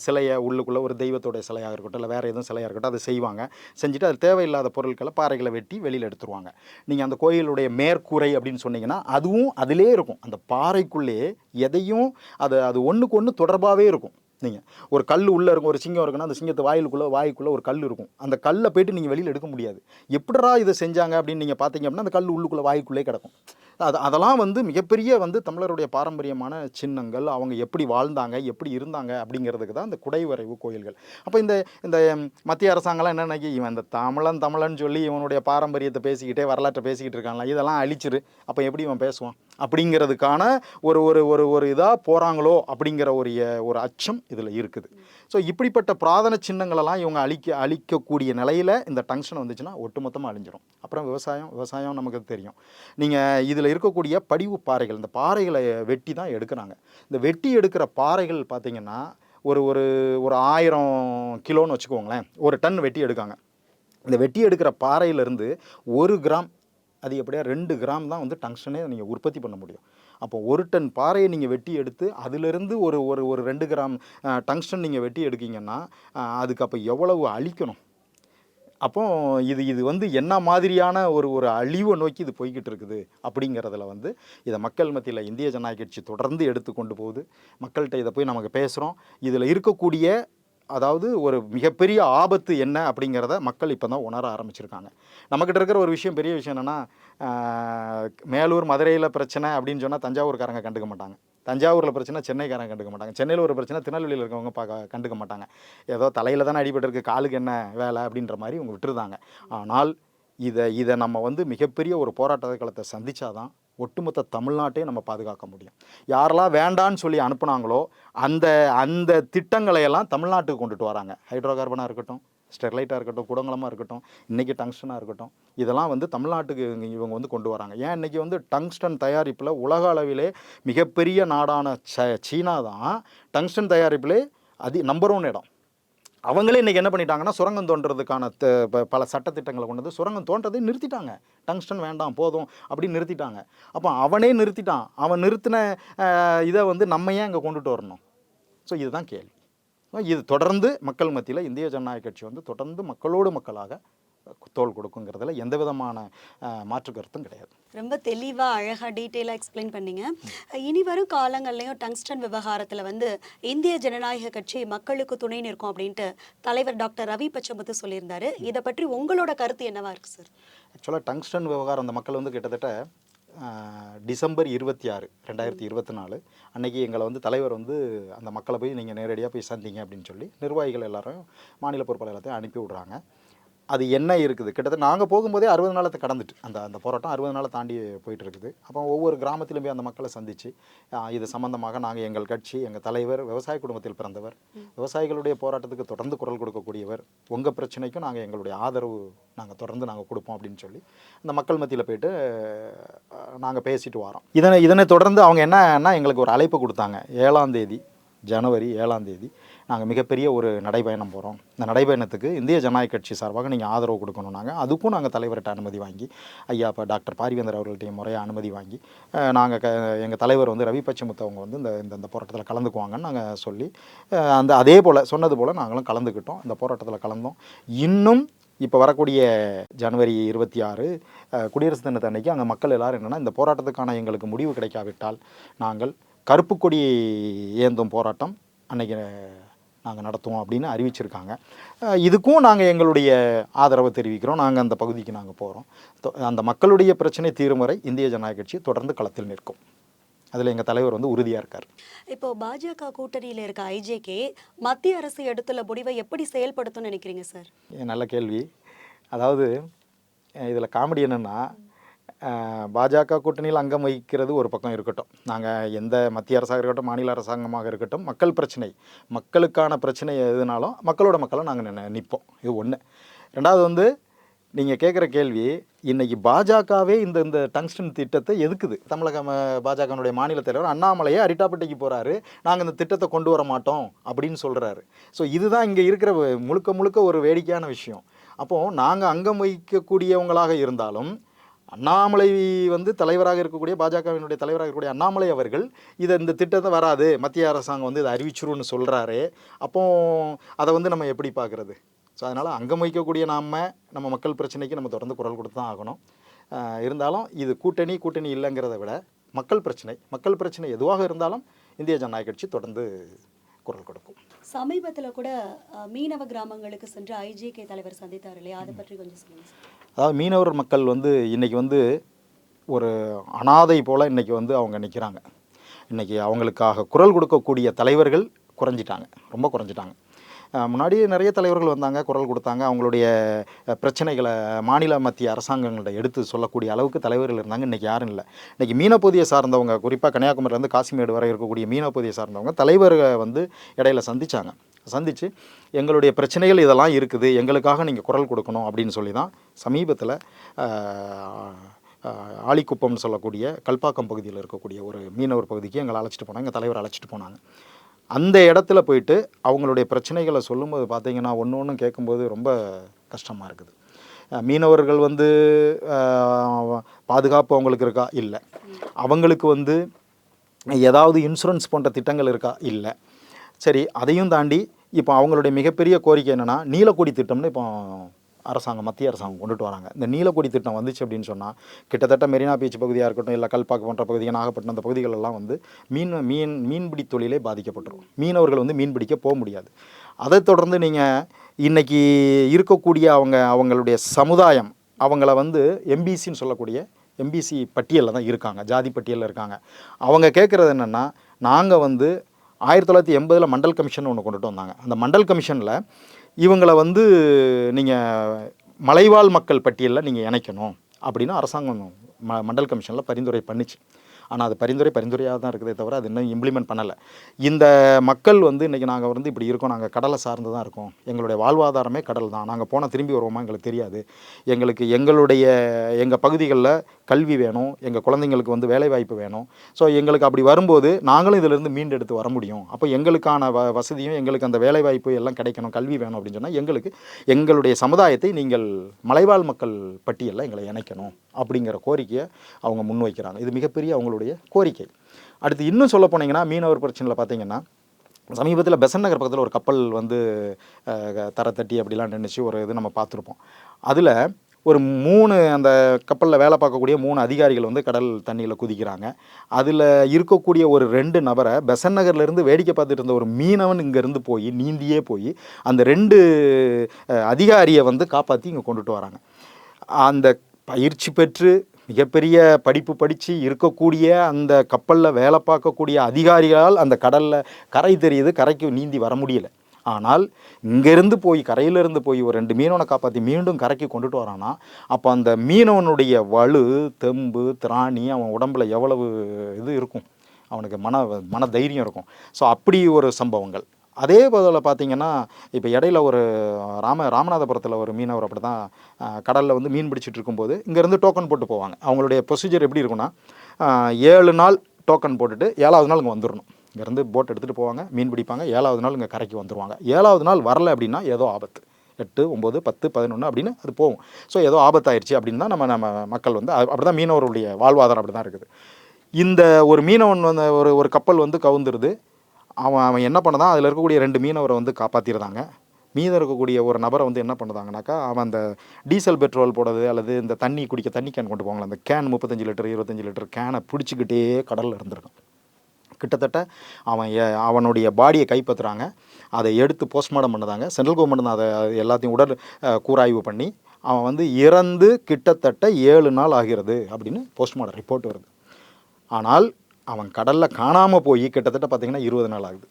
சிலையை உள்ளுக்குள்ளே ஒரு தெய்வத்தோடைய சிலையாக இருக்கட்டும், இல்லை வேறு எதுவும் சிலையாக இருக்கட்டும், அதை செய்வாங்க. செஞ்சுட்டு அது தேவையில்லாத பொருட்களை பாறைகளை வெட்டி வெளியில் எடுத்துருவாங்க. நீங்கள் அந்த கோயிலுடைய மேற்கூரை அப்படின்னு சொன்னீங்கன்னா அதுவும் அதிலே இருக்கும். அந்த பாறைக்குள்ளே எதையும் அது ஒன்றுக்கு ஒன்று தொடர்பாகவே இருக்கும். நீங்கள் ஒரு கல் உள்ளே இருக்கும், ஒரு சிங்கம் இருக்குன்னா அந்த சிங்கத்து வாய்க்குள்ளே ஒரு கல் இருக்கும். அந்த கல்லை போய்ட்டு நீங்கள் வெளியில் எடுக்க முடியாது. எப்படிரா இதை செஞ்சாங்க அப்படின்னு நீங்கள் பார்த்தீங்க அப்படின்னா அந்த கல் உள்ளுக்குள்ளே வாய்க்குள்ளே கிடக்கும். அதெல்லாம் வந்து மிகப்பெரிய வந்து தமிழருடைய பாரம்பரியமான சின்னங்கள். அவங்க எப்படி வாழ்ந்தாங்க, எப்படி இருந்தாங்க அப்படிங்கிறதுக்கு தான் இந்த குடைவரைவு கோயில்கள். அப்போ இந்த மத்திய அரசாங்கம்லாம் என்ன நினைக்கி, இவன் இந்த தமிழன் சொல்லி இவனுடைய பாரம்பரியத்தை பேசிக்கிட்டே வரலாற்றை பேசிக்கிட்டு இருக்காங்களா, இதெல்லாம் அழிச்சிரு, அப்போ எப்படி இவன் பேசுவான் அப்படிங்கிறதுக்கான ஒரு இதாக போகிறாங்களோ அப்படிங்கிற ஒரு அச்சம் இதில் இருக்குது. ஸோ இப்படிப்பட்ட பிரார்த்தனை சின்னங்களெல்லாம் இவங்க அழிக்கக்கூடிய நிலையில் இந்த டங்ஸ்டன் வந்துச்சுன்னா ஒட்டுமொத்தமாக அழிஞ்சிடும். அப்புறம் விவசாயம் நமக்கு தெரியும். நீங்கள் இதில் இருக்கக்கூடிய படிவு பாறைகள், இந்த பாறைகளை வெட்டி தான் எடுக்கிறாங்க. இந்த வெட்டி எடுக்கிற பாறைகள் பார்த்திங்கன்னா ஒரு 1000 கிலோன்னு வச்சுக்கோங்களேன், 1 டன் வெட்டி எடுக்காங்க. இந்த வெட்டி எடுக்கிற பாறையிலேருந்து 1 கிராம், அது எப்படியா 2 கிராம் தான் வந்து டங்ஸ்டனே நீங்கள் உற்பத்தி பண்ண முடியும். அப்போ 1 டன் பாறையை நீங்கள் வெட்டி எடுத்து அதிலிருந்து ஒரு 2 கிராம் டங்ஸ்டன் நீங்கள் வெட்டி எடுக்கிங்கன்னா அதுக்கு அப்போ எவ்வளவு அழிக்கணும். அப்போ இது வந்து என்ன மாதிரியான ஒரு அழிவை நோக்கி இது போய்கிட்டு இருக்குது அப்படிங்கிறதுல வந்து இதை மக்கள் மத்தியில் இந்திய ஜனநாயக கட்சி தொடர்ந்து எடுத்து கொண்டு போகுது. மக்கள்கிட்ட இதை போய் நமக்கு பேசுகிறோம். இதில் இருக்கக்கூடிய அதாவது ஒரு மிகப்பெரிய ஆபத்து என்ன அப்படிங்கிறத மக்கள் இப்போ தான் உணர ஆரம்பிச்சிருக்காங்க. நம்மக்கிட்ட இருக்கிற ஒரு பெரிய விஷயம் என்னென்னா, மேலூர் மதுரையில் பிரச்சனை அப்படின்னு சொன்னால் தஞ்சாவூர்காரங்க கண்டுக்க மாட்டாங்க, தஞ்சாவூரில் பிரச்சனை சென்னைக்காரங்க கண்டுக்க மாட்டாங்க, சென்னையில் ஒரு பிரச்சனை திருநெல்வேலியில் இருக்கவங்க கண்டுக்க மாட்டாங்க. ஏதோ தலையில் தானே அடிபட்டிருக்கு, காலுக்கு என்ன வேலை அப்படின்ற மாதிரி இவங்க விட்டுருந்தாங்க. ஆனால் இதை நம்ம வந்து மிகப்பெரிய ஒரு போராட்ட களத்தை சந்திச்சாதான் ஒட்டுமொத்த தமிழ்நாட்டே நம்ம பாதுகாக்க முடியும். யாரெல்லாம் வேண்டான்னு சொல்லி அனுப்புனாங்களோ அந்த திட்டங்களையெல்லாம் தமிழ்நாட்டுக்கு கொண்டுட்டு வராங்க. ஹைட்ரோ கார்பனாக இருக்கட்டும், ஸ்டெர்லைட்டாக இருக்கட்டும், குடங்குளமாக இருக்கட்டும், இன்றைக்கி டங்ஸ்டனாக இருக்கட்டும், இதெல்லாம் வந்து தமிழ்நாட்டுக்கு இவங்க வந்து கொண்டு வராங்க. ஏன் இன்றைக்கி வந்து டங்ஸ்டன் தயாரிப்பில் உலக அளவிலே மிகப்பெரிய நாடான சீனா தான் டங்ஸ்டன் தயாரிப்பிலே நம்பர் 1 இடம். அவங்களே இன்றைக்கி என்ன பண்ணிட்டாங்கன்னா, சுரங்கம் தோன்றதுக்கான பல சட்டத்திட்டங்களை கொண்டு வந்து சுரங்கம் தோன்றதை நிறுத்திட்டாங்க. டங்ஸ்டன் வேண்டாம் போதும் அப்படின்னு நிறுத்திட்டாங்க. அப்போ அவனே நிறுத்திட்டான். அவன் நிறுத்தின இதை வந்து நம்ம ஏன் இங்கே கொண்டுட்டு வரணும்? ஸோ இதுதான் கேள்வி. இது தொடர்ந்து மக்கள் மத்தியில் இந்திய ஜனநாயக கட்சி வந்து தொடர்ந்து மக்களோடு மக்களாக தோள் கொடுக்குங்கிறதுல எந்த விதமான மாற்று கருத்தும் கிடையாது. ரொம்ப தெளிவாக அழகாக டீட்டெயிலாக எக்ஸ்பிளைன் பண்ணீங்க. இனி வரும் காலங்கள்லையும் டங்ஸ்டன் விவகாரத்தில் வந்து இந்திய ஜனநாயக கட்சி மக்களுக்கு துணை நிற்கும் அப்படின்ட்டு தலைவர் டாக்டர் ரவி பச்சமுத்து சொல்லியிருந்தாரு. இதை பற்றி உங்களோட கருத்து என்னவா இருக்கு சார்? ஆக்சுவலாக டங்ஸ்டன் விவகாரம் அந்த மக்கள் வந்து கிட்டத்தட்ட டிசம்பர் 26, 2024 அன்றைக்கி எங்களை வந்து தலைவர் வந்து அந்த மக்களை போய் நீங்கள் நேரடியாக போய் சந்திங்க அப்படின்னு சொல்லி நிர்வாகிகள் எல்லாரும் மாநில பொறுப்பாளர் எல்லாத்தையும் அனுப்பி விட்றாங்க. அது என்ன இருக்குது, கிட்டத்தட்ட நாங்கள் போகும்போதே 60 நாளத்தை கடந்துட்டு அந்த போராட்டம் 60 நாளை தாண்டி போயிட்டு இருக்குது. அப்போ ஒவ்வொரு கிராமத்திலும் போய் அந்த மக்களை சந்தித்து இது சம்பந்தமாக நாங்கள் எங்கள் கட்சி, எங்கள் தலைவர் விவசாய குடும்பத்தில் பிறந்தவர், விவசாயிகளுடைய போராட்டத்துக்கு தொடர்ந்து குரல் கொடுக்கக்கூடியவர், உங்கள் பிரச்சனைக்கும் நாங்கள் எங்களுடைய ஆதரவு தொடர்ந்து கொடுப்போம் அப்படின்னு சொல்லி அந்த மக்கள் மத்தியில் போயிட்டு நாங்கள் பேசிட்டு வரோம். இதனை தொடர்ந்து அவங்க என்னன்னா எங்களுக்கு ஒரு அழைப்பு கொடுத்தாங்க. ஜனவரி 7ஆம் தேதி நாங்கள் மிகப்பெரிய ஒரு நடைபயணம் போகிறோம். இந்த நடைபயணத்துக்கு இந்திய ஜனநாயக கட்சி சார்பாக நீங்கள் ஆதரவு கொடுக்கணும். அதுக்கும் நாங்கள் தலைவர்கிட்ட அனுமதி வாங்கி, ஐயா இப்போ டாக்டர் பாரிவேந்தர் அவர்கள்ட்ட முறையாக அனுமதி வாங்கி எங்கள் தலைவர் வந்து ரவி பச்சமுத்து அவங்க வந்து இந்த போராட்டத்தில் கலந்துக்குவாங்கன்னு நாங்கள் சொல்லி அதே போல் சொன்னது போல் நாங்களும் கலந்துக்கிட்டோம். இந்த போராட்டத்தில் கலந்தோம். இன்னும் இப்போ வரக்கூடிய ஜனவரி 26 குடியரசு தினத்தன்னைக்கு அங்கே மக்கள் எல்லோரும் என்னென்னா, இந்த போராட்டத்துக்கான எங்களுக்கு முடிவு கிடைக்காவிட்டால் நாங்கள் கருப்பு கொடி ஏந்தும் போராட்டம் அன்றைக்கி நாங்கள் நடத்துவோம் அப்படின்னு அறிவிச்சிருக்காங்க. இதுக்கும் நாங்கள் எங்களுடைய ஆதரவை தெரிவிக்கிறோம். நாங்கள் அந்த பகுதிக்கு நாங்கள் போகிறோம். அந்த மக்களுடைய பிரச்சனை தீரும் வரை இந்திய ஜனநாயக கட்சி தொடர்ந்து களத்தில் நிற்கும். அதில் எங்கள் தலைவர் வந்து உறுதியாக இருக்கார். இப்போ பாஜக கூட்டணியில இருக்க ஐஜேகே மத்திய அரசு எடுத்துள்ள முடிவை எப்படி செயல்படுத்தும்னு நினைக்கிறீங்க சார்? நல்ல கேள்வி. அதாவது இதில் காமெடி என்னென்னா, பாஜக கூட்டணியில் அங்கம் வகிக்கிறது ஒரு பக்கம் இருக்கட்டும். நாங்கள் எந்த மத்திய அரசாக இருக்கட்டும், மாநில அரசாங்கமாக இருக்கட்டும், மக்கள் பிரச்சனை, மக்களுக்கான பிரச்சனை எதுனாலும் மக்களோட நாங்கள் நிற்போம். இது ஒன்று. ரெண்டாவது வந்து நீங்கள் கேட்குற கேள்வி, இன்றைக்கி பாஜகவே இந்த டங்ஸ்டன் திட்டத்தை எதுக்குது? தமிழக பாஜகனுடைய மாநில தலைவர் அண்ணாமலையே அரிட்டாப்பட்டிக்கு போகிறாரு, நாங்கள் இந்த திட்டத்தை கொண்டு வர மாட்டோம் அப்படின்னு சொல்கிறாரு. ஸோ இதுதான் இங்கே இருக்கிற முழுக்க ஒரு வேடிக்கையான விஷயம். அப்போது நாங்கள் அங்கம் வகிக்கக்கூடியவங்களாக இருந்தாலும் அண்ணாமலை வந்து தலைவராக இருக்கக்கூடிய பாஜகவினுடைய தலைவராக இருக்கக்கூடிய அண்ணாமலை அவர்கள் இந்த திட்டத்தை வராது, மத்திய அரசாங்கம் வந்து இதை அறிவிச்சிருன்னு சொல்கிறாரு. அப்போது அதை வந்து நம்ம எப்படி பார்க்குறது? ஸோ அதனால் அங்கம் வகிக்கக்கூடிய நம்ம மக்கள் பிரச்சனைக்கு நம்ம தொடர்ந்து குரல் கொடுத்து தான் ஆகணும். இருந்தாலும் இது கூட்டணி இல்லைங்கிறத விட மக்கள் பிரச்சனை எதுவாக இருந்தாலும் இந்திய ஜனநாயக கட்சி தொடர்ந்து குரல் கொடுக்கும். சமீபத்தில் கூட மீனவ கிராமங்களுக்கு சென்று ஐஜேகே தலைவர் சந்தித்தார் இல்லையா, அதை பற்றி கொஞ்சம் சொல்லுங்கள். அதாவது மீனவர் மக்கள் வந்து இன்றைக்கி வந்து ஒரு அனாதை போல் இன்றைக்கி வந்து அவங்க நிற்கிறாங்க. இன்றைக்கி அவங்களுக்காக குரல் கொடுக்கக்கூடிய தலைவர்கள் ரொம்ப குறைஞ்சிட்டாங்க. முன்னாடி நிறைய தலைவர்கள் வந்தாங்க, குரல் கொடுத்தாங்க, அவங்களுடைய பிரச்சனைகளை மாநில மத்திய அரசாங்கங்கள்ட்ட எடுத்து சொல்லக்கூடிய அளவுக்கு தலைவர்கள் இருந்தாங்க. இன்றைக்கி யாரும் இல்லை. இன்றைக்கி மீனப்பகுதியை சார்ந்தவங்க, குறிப்பாக கன்னியாகுமரியிலேருந்து காசிமேடு வரை இருக்கக்கூடிய மீனப்பகுதியை சார்ந்தவங்க தலைவர்களை வந்து இடையில சந்தித்து எங்களுடைய பிரச்சனைகள் இதெல்லாம் இருக்குது, எங்களுக்காக நீங்கள் குரல் கொடுக்கணும் அப்படின்னு சொல்லி தான் சமீபத்தில் ஆலிக்குப்பம்னு சொல்லக்கூடிய கல்பாக்கம் பகுதியில் இருக்கக்கூடிய ஒரு மீனவர் பகுதிக்கு எங்களை அழைச்சிட்டு போனாங்க, எங்கள் தலைவர் அழைச்சிட்டு போனாங்க. அந்த இடத்துல போயிட்டு அவங்களுடைய பிரச்சனைகளை சொல்லும்போது பார்த்தீங்கன்னா ஒன்று கேட்கும்போது ரொம்ப கஷ்டமாக இருக்குது. மீனவர்கள் வந்து பாதுகாப்பு அவங்களுக்கு இருக்கா? இல்லை. அவங்களுக்கு வந்து ஏதாவது இன்சூரன்ஸ் போன்ற திட்டங்கள் இருக்கா? இல்லை. சரி, அதையும் தாண்டி இப்போ அவங்களுடைய மிகப்பெரிய கோரிக்கை என்னென்னா, நீலக்கொடி திட்டம்னு இப்போ மத்திய அரசாங்கம் கொண்டுட்டு வராங்க. இந்த நீலக்கொடி திட்டம் வந்துச்சு அப்படின்னு சொன்னால் கிட்டத்தட்ட மெரினா பீச் பகுதியாக இருக்கட்டும், இல்லை கல்பாக்கு போன்ற பகுதிகள், நாகப்பட்டினம், அந்த பகுதிகளெல்லாம் வந்து மீன்பிடி தொழிலே பாதிக்கப்பட்டுரும். மீனவர்கள் வந்து மீன் பிடிக்க போக முடியாது. அதை தொடர்ந்து நீங்கள் இன்றைக்கி இருக்கக்கூடிய அவங்களுடைய சமுதாயம், அவங்கள வந்து எம்பிசின்னு சொல்லக்கூடிய எம்பிசி பட்டியலில் தான் இருக்காங்க, ஜாதி பட்டியலில் இருக்காங்க. அவங்க கேட்குறது என்னென்னா, நாங்கள் வந்து 1980 மண்டல் கமிஷன் ஒன்று கொண்டுட்டு வந்தாங்க. அந்த மண்டல் கமிஷனில் இவங்களை வந்து நீங்கள் மலைவாழ் மக்கள் பட்டியலில் நீங்கள் இணைக்கணும் அப்படின்னு அரசாங்கம் மண்டல் கமிஷனில் பரிந்துரை பண்ணிச்சு. ஆனால் அது பரிந்துரையாக தான் இருக்குதே தவிர அது இன்னும் இம்ப்ளிமெண்ட் பண்ணலை. இந்த மக்கள் வந்து இன்றைக்கி நாங்கள் வந்து இப்படி இருக்கோம், நாங்கள் கடலை சார்ந்து தான் இருக்கோம், எங்களுடைய வாழ்வாதாரமே கடல் தான், நாங்கள் போனால் திரும்பி வருவோமா எங்களுக்கு தெரியாது, எங்கள் பகுதிகளில் கல்வி வேணும், எங்கள் குழந்தைங்களுக்கு வந்து வேலைவாய்ப்பு வேணும். ஸோ எங்களுக்கு அப்படி வரும்போது நாங்களும் இதிலிருந்து மீண்டெடுத்து வர முடியும். அப்போ எங்களுக்கான வசதியும் எங்களுக்கு அந்த வேலைவாய்ப்பு எல்லாம் கிடைக்கணும், கல்வி வேணும் அப்படின்னு சொன்னால் எங்களுடைய சமுதாயத்தை நீங்கள் மலைவாழ் மக்கள் பட்டியலில் எங்களை இணைக்கணும் அப்படிங்கிற கோரிக்கையை அவங்க முன்வைக்கிறாங்க. இது மிகப்பெரிய அவங்களுடைய கோரிக்கை. அடுத்து இன்னும் சொல்ல போனீங்கன்னா, மீனவர் பிரச்சனையில் பார்த்தீங்கன்னா, சமீபத்தில் பெசன்ட் நகர் பக்கத்தில் ஒரு கப்பல் வந்து தரத்தட்டி அப்படிலாம் நினச்சி ஒரு இது நம்ம பார்த்துருப்போம். அதில் ஒரு 3 அந்த கப்பலில் வேலை பார்க்கக்கூடிய 3 அதிகாரிகள் வந்து கடல் தண்ணியில் குதிக்கிறாங்க. அதில் இருக்கக்கூடிய ஒரு 2 நபரை பெசன்ட் நகர்லேருந்து வேடிக்கை பார்த்துட்டு இருந்த ஒரு மீனவன் இங்கேருந்து நீந்தியே போய் அந்த 2 அதிகாரியை வந்து காப்பாற்றி இங்கே கொண்டுட்டு வராங்க. அந்த பயிற்சி பெற்று மிகப்பெரிய படிப்பு படித்து இருக்கக்கூடிய அந்த கப்பலில் வேலை பார்க்கக்கூடிய அதிகாரிகளால் அந்த கடலில் கரை தெரியுது, கரைக்கு நீந்தி வர முடியல. ஆனால் இங்கேருந்து கரையிலேருந்து போய் ஒரு 2 மீனவனை காப்பாற்றி மீண்டும் கரைக்கு கொண்டுட்டு வரானா, அப்போ அந்த மீனவனுடைய வலு, தெம்பு, திராணி, அவன் உடம்புல எவ்வளவு இது இருக்கும், அவனுக்கு மன தைரியம் இருக்கும். ஸோ அப்படி ஒரு சம்பவங்கள். அதே போல் பார்த்தீங்கன்னா, இப்போ இடையில ஒரு ராமநாதபுரத்தில் ஒரு மீனவர் அப்படி தான் கடலில் வந்து மீன் பிடிச்சிட்டு இருக்கும்போது இங்கேருந்து டோக்கன் போட்டு போவாங்க. அவங்களுடைய ப்ரொசீஜர் எப்படி இருக்குன்னா, 7 நாள் டோக்கன் போட்டுட்டு 7வது நாள் இங்கே வந்துடணும். இங்கேருந்து போட் எடுத்துகிட்டு போவாங்க, மீன் பிடிப்பாங்க, 7வது நாள் இங்கே கரைக்கு வந்துடுவாங்க. 7வது நாள் வரலை அப்படின்னா ஏதோ ஆபத்து, 8, 9, 10, 11 அப்படின்னு அது போகும். ஸோ ஏதோ ஆபத்தாயிருச்சு அப்படின்னு தான் நம்ம மக்கள் வந்து அப்படி தான் மீனவருடைய வாழ்வாதாரம் அப்படி தான் இருக்குது. இந்த ஒரு மீனவன் வந்து ஒரு கப்பல் வந்து கவுந்துருது. அவன் என்ன பண்ணதான், அதில் இருக்கக்கூடிய 2 மீனவரை வந்து காப்பாற்றிடுறாங்க. மீதம் இருக்கக்கூடிய ஒரு நபரை வந்து என்ன பண்ணுறாங்கனாக்கா, அவன் அந்த டீசல் பெட்ரோல் போடுறது அல்லது இந்த தண்ணி கேன் கொண்டு போவாங்களே, அந்த கேன் 35 லிட்டர் 25 லிட்டர் கேனை பிடிச்சிக்கிட்டே கடலில் இருந்திருக்கான். கிட்டத்தட்ட அவனுடைய பாடியை கைப்பற்றுறாங்க, அதை எடுத்து போஸ்ட்மார்ட்டம் பண்ணுறாங்க. சென்ட்ரல் கவர்மெண்ட் அதை எல்லாத்தையும் உடல் கூராய்வு பண்ணி அவன் வந்து இறந்து கிட்டத்தட்ட 7 நாள் ஆகிறது அப்படின்னு போஸ்ட்மார்ட்டம் ரிப்போர்ட் வருது. ஆனால் அவன் கடலில் காணாமல் போய் கிட்டத்தட்ட பார்த்தீங்கன்னா 20 நாள் ஆகுது.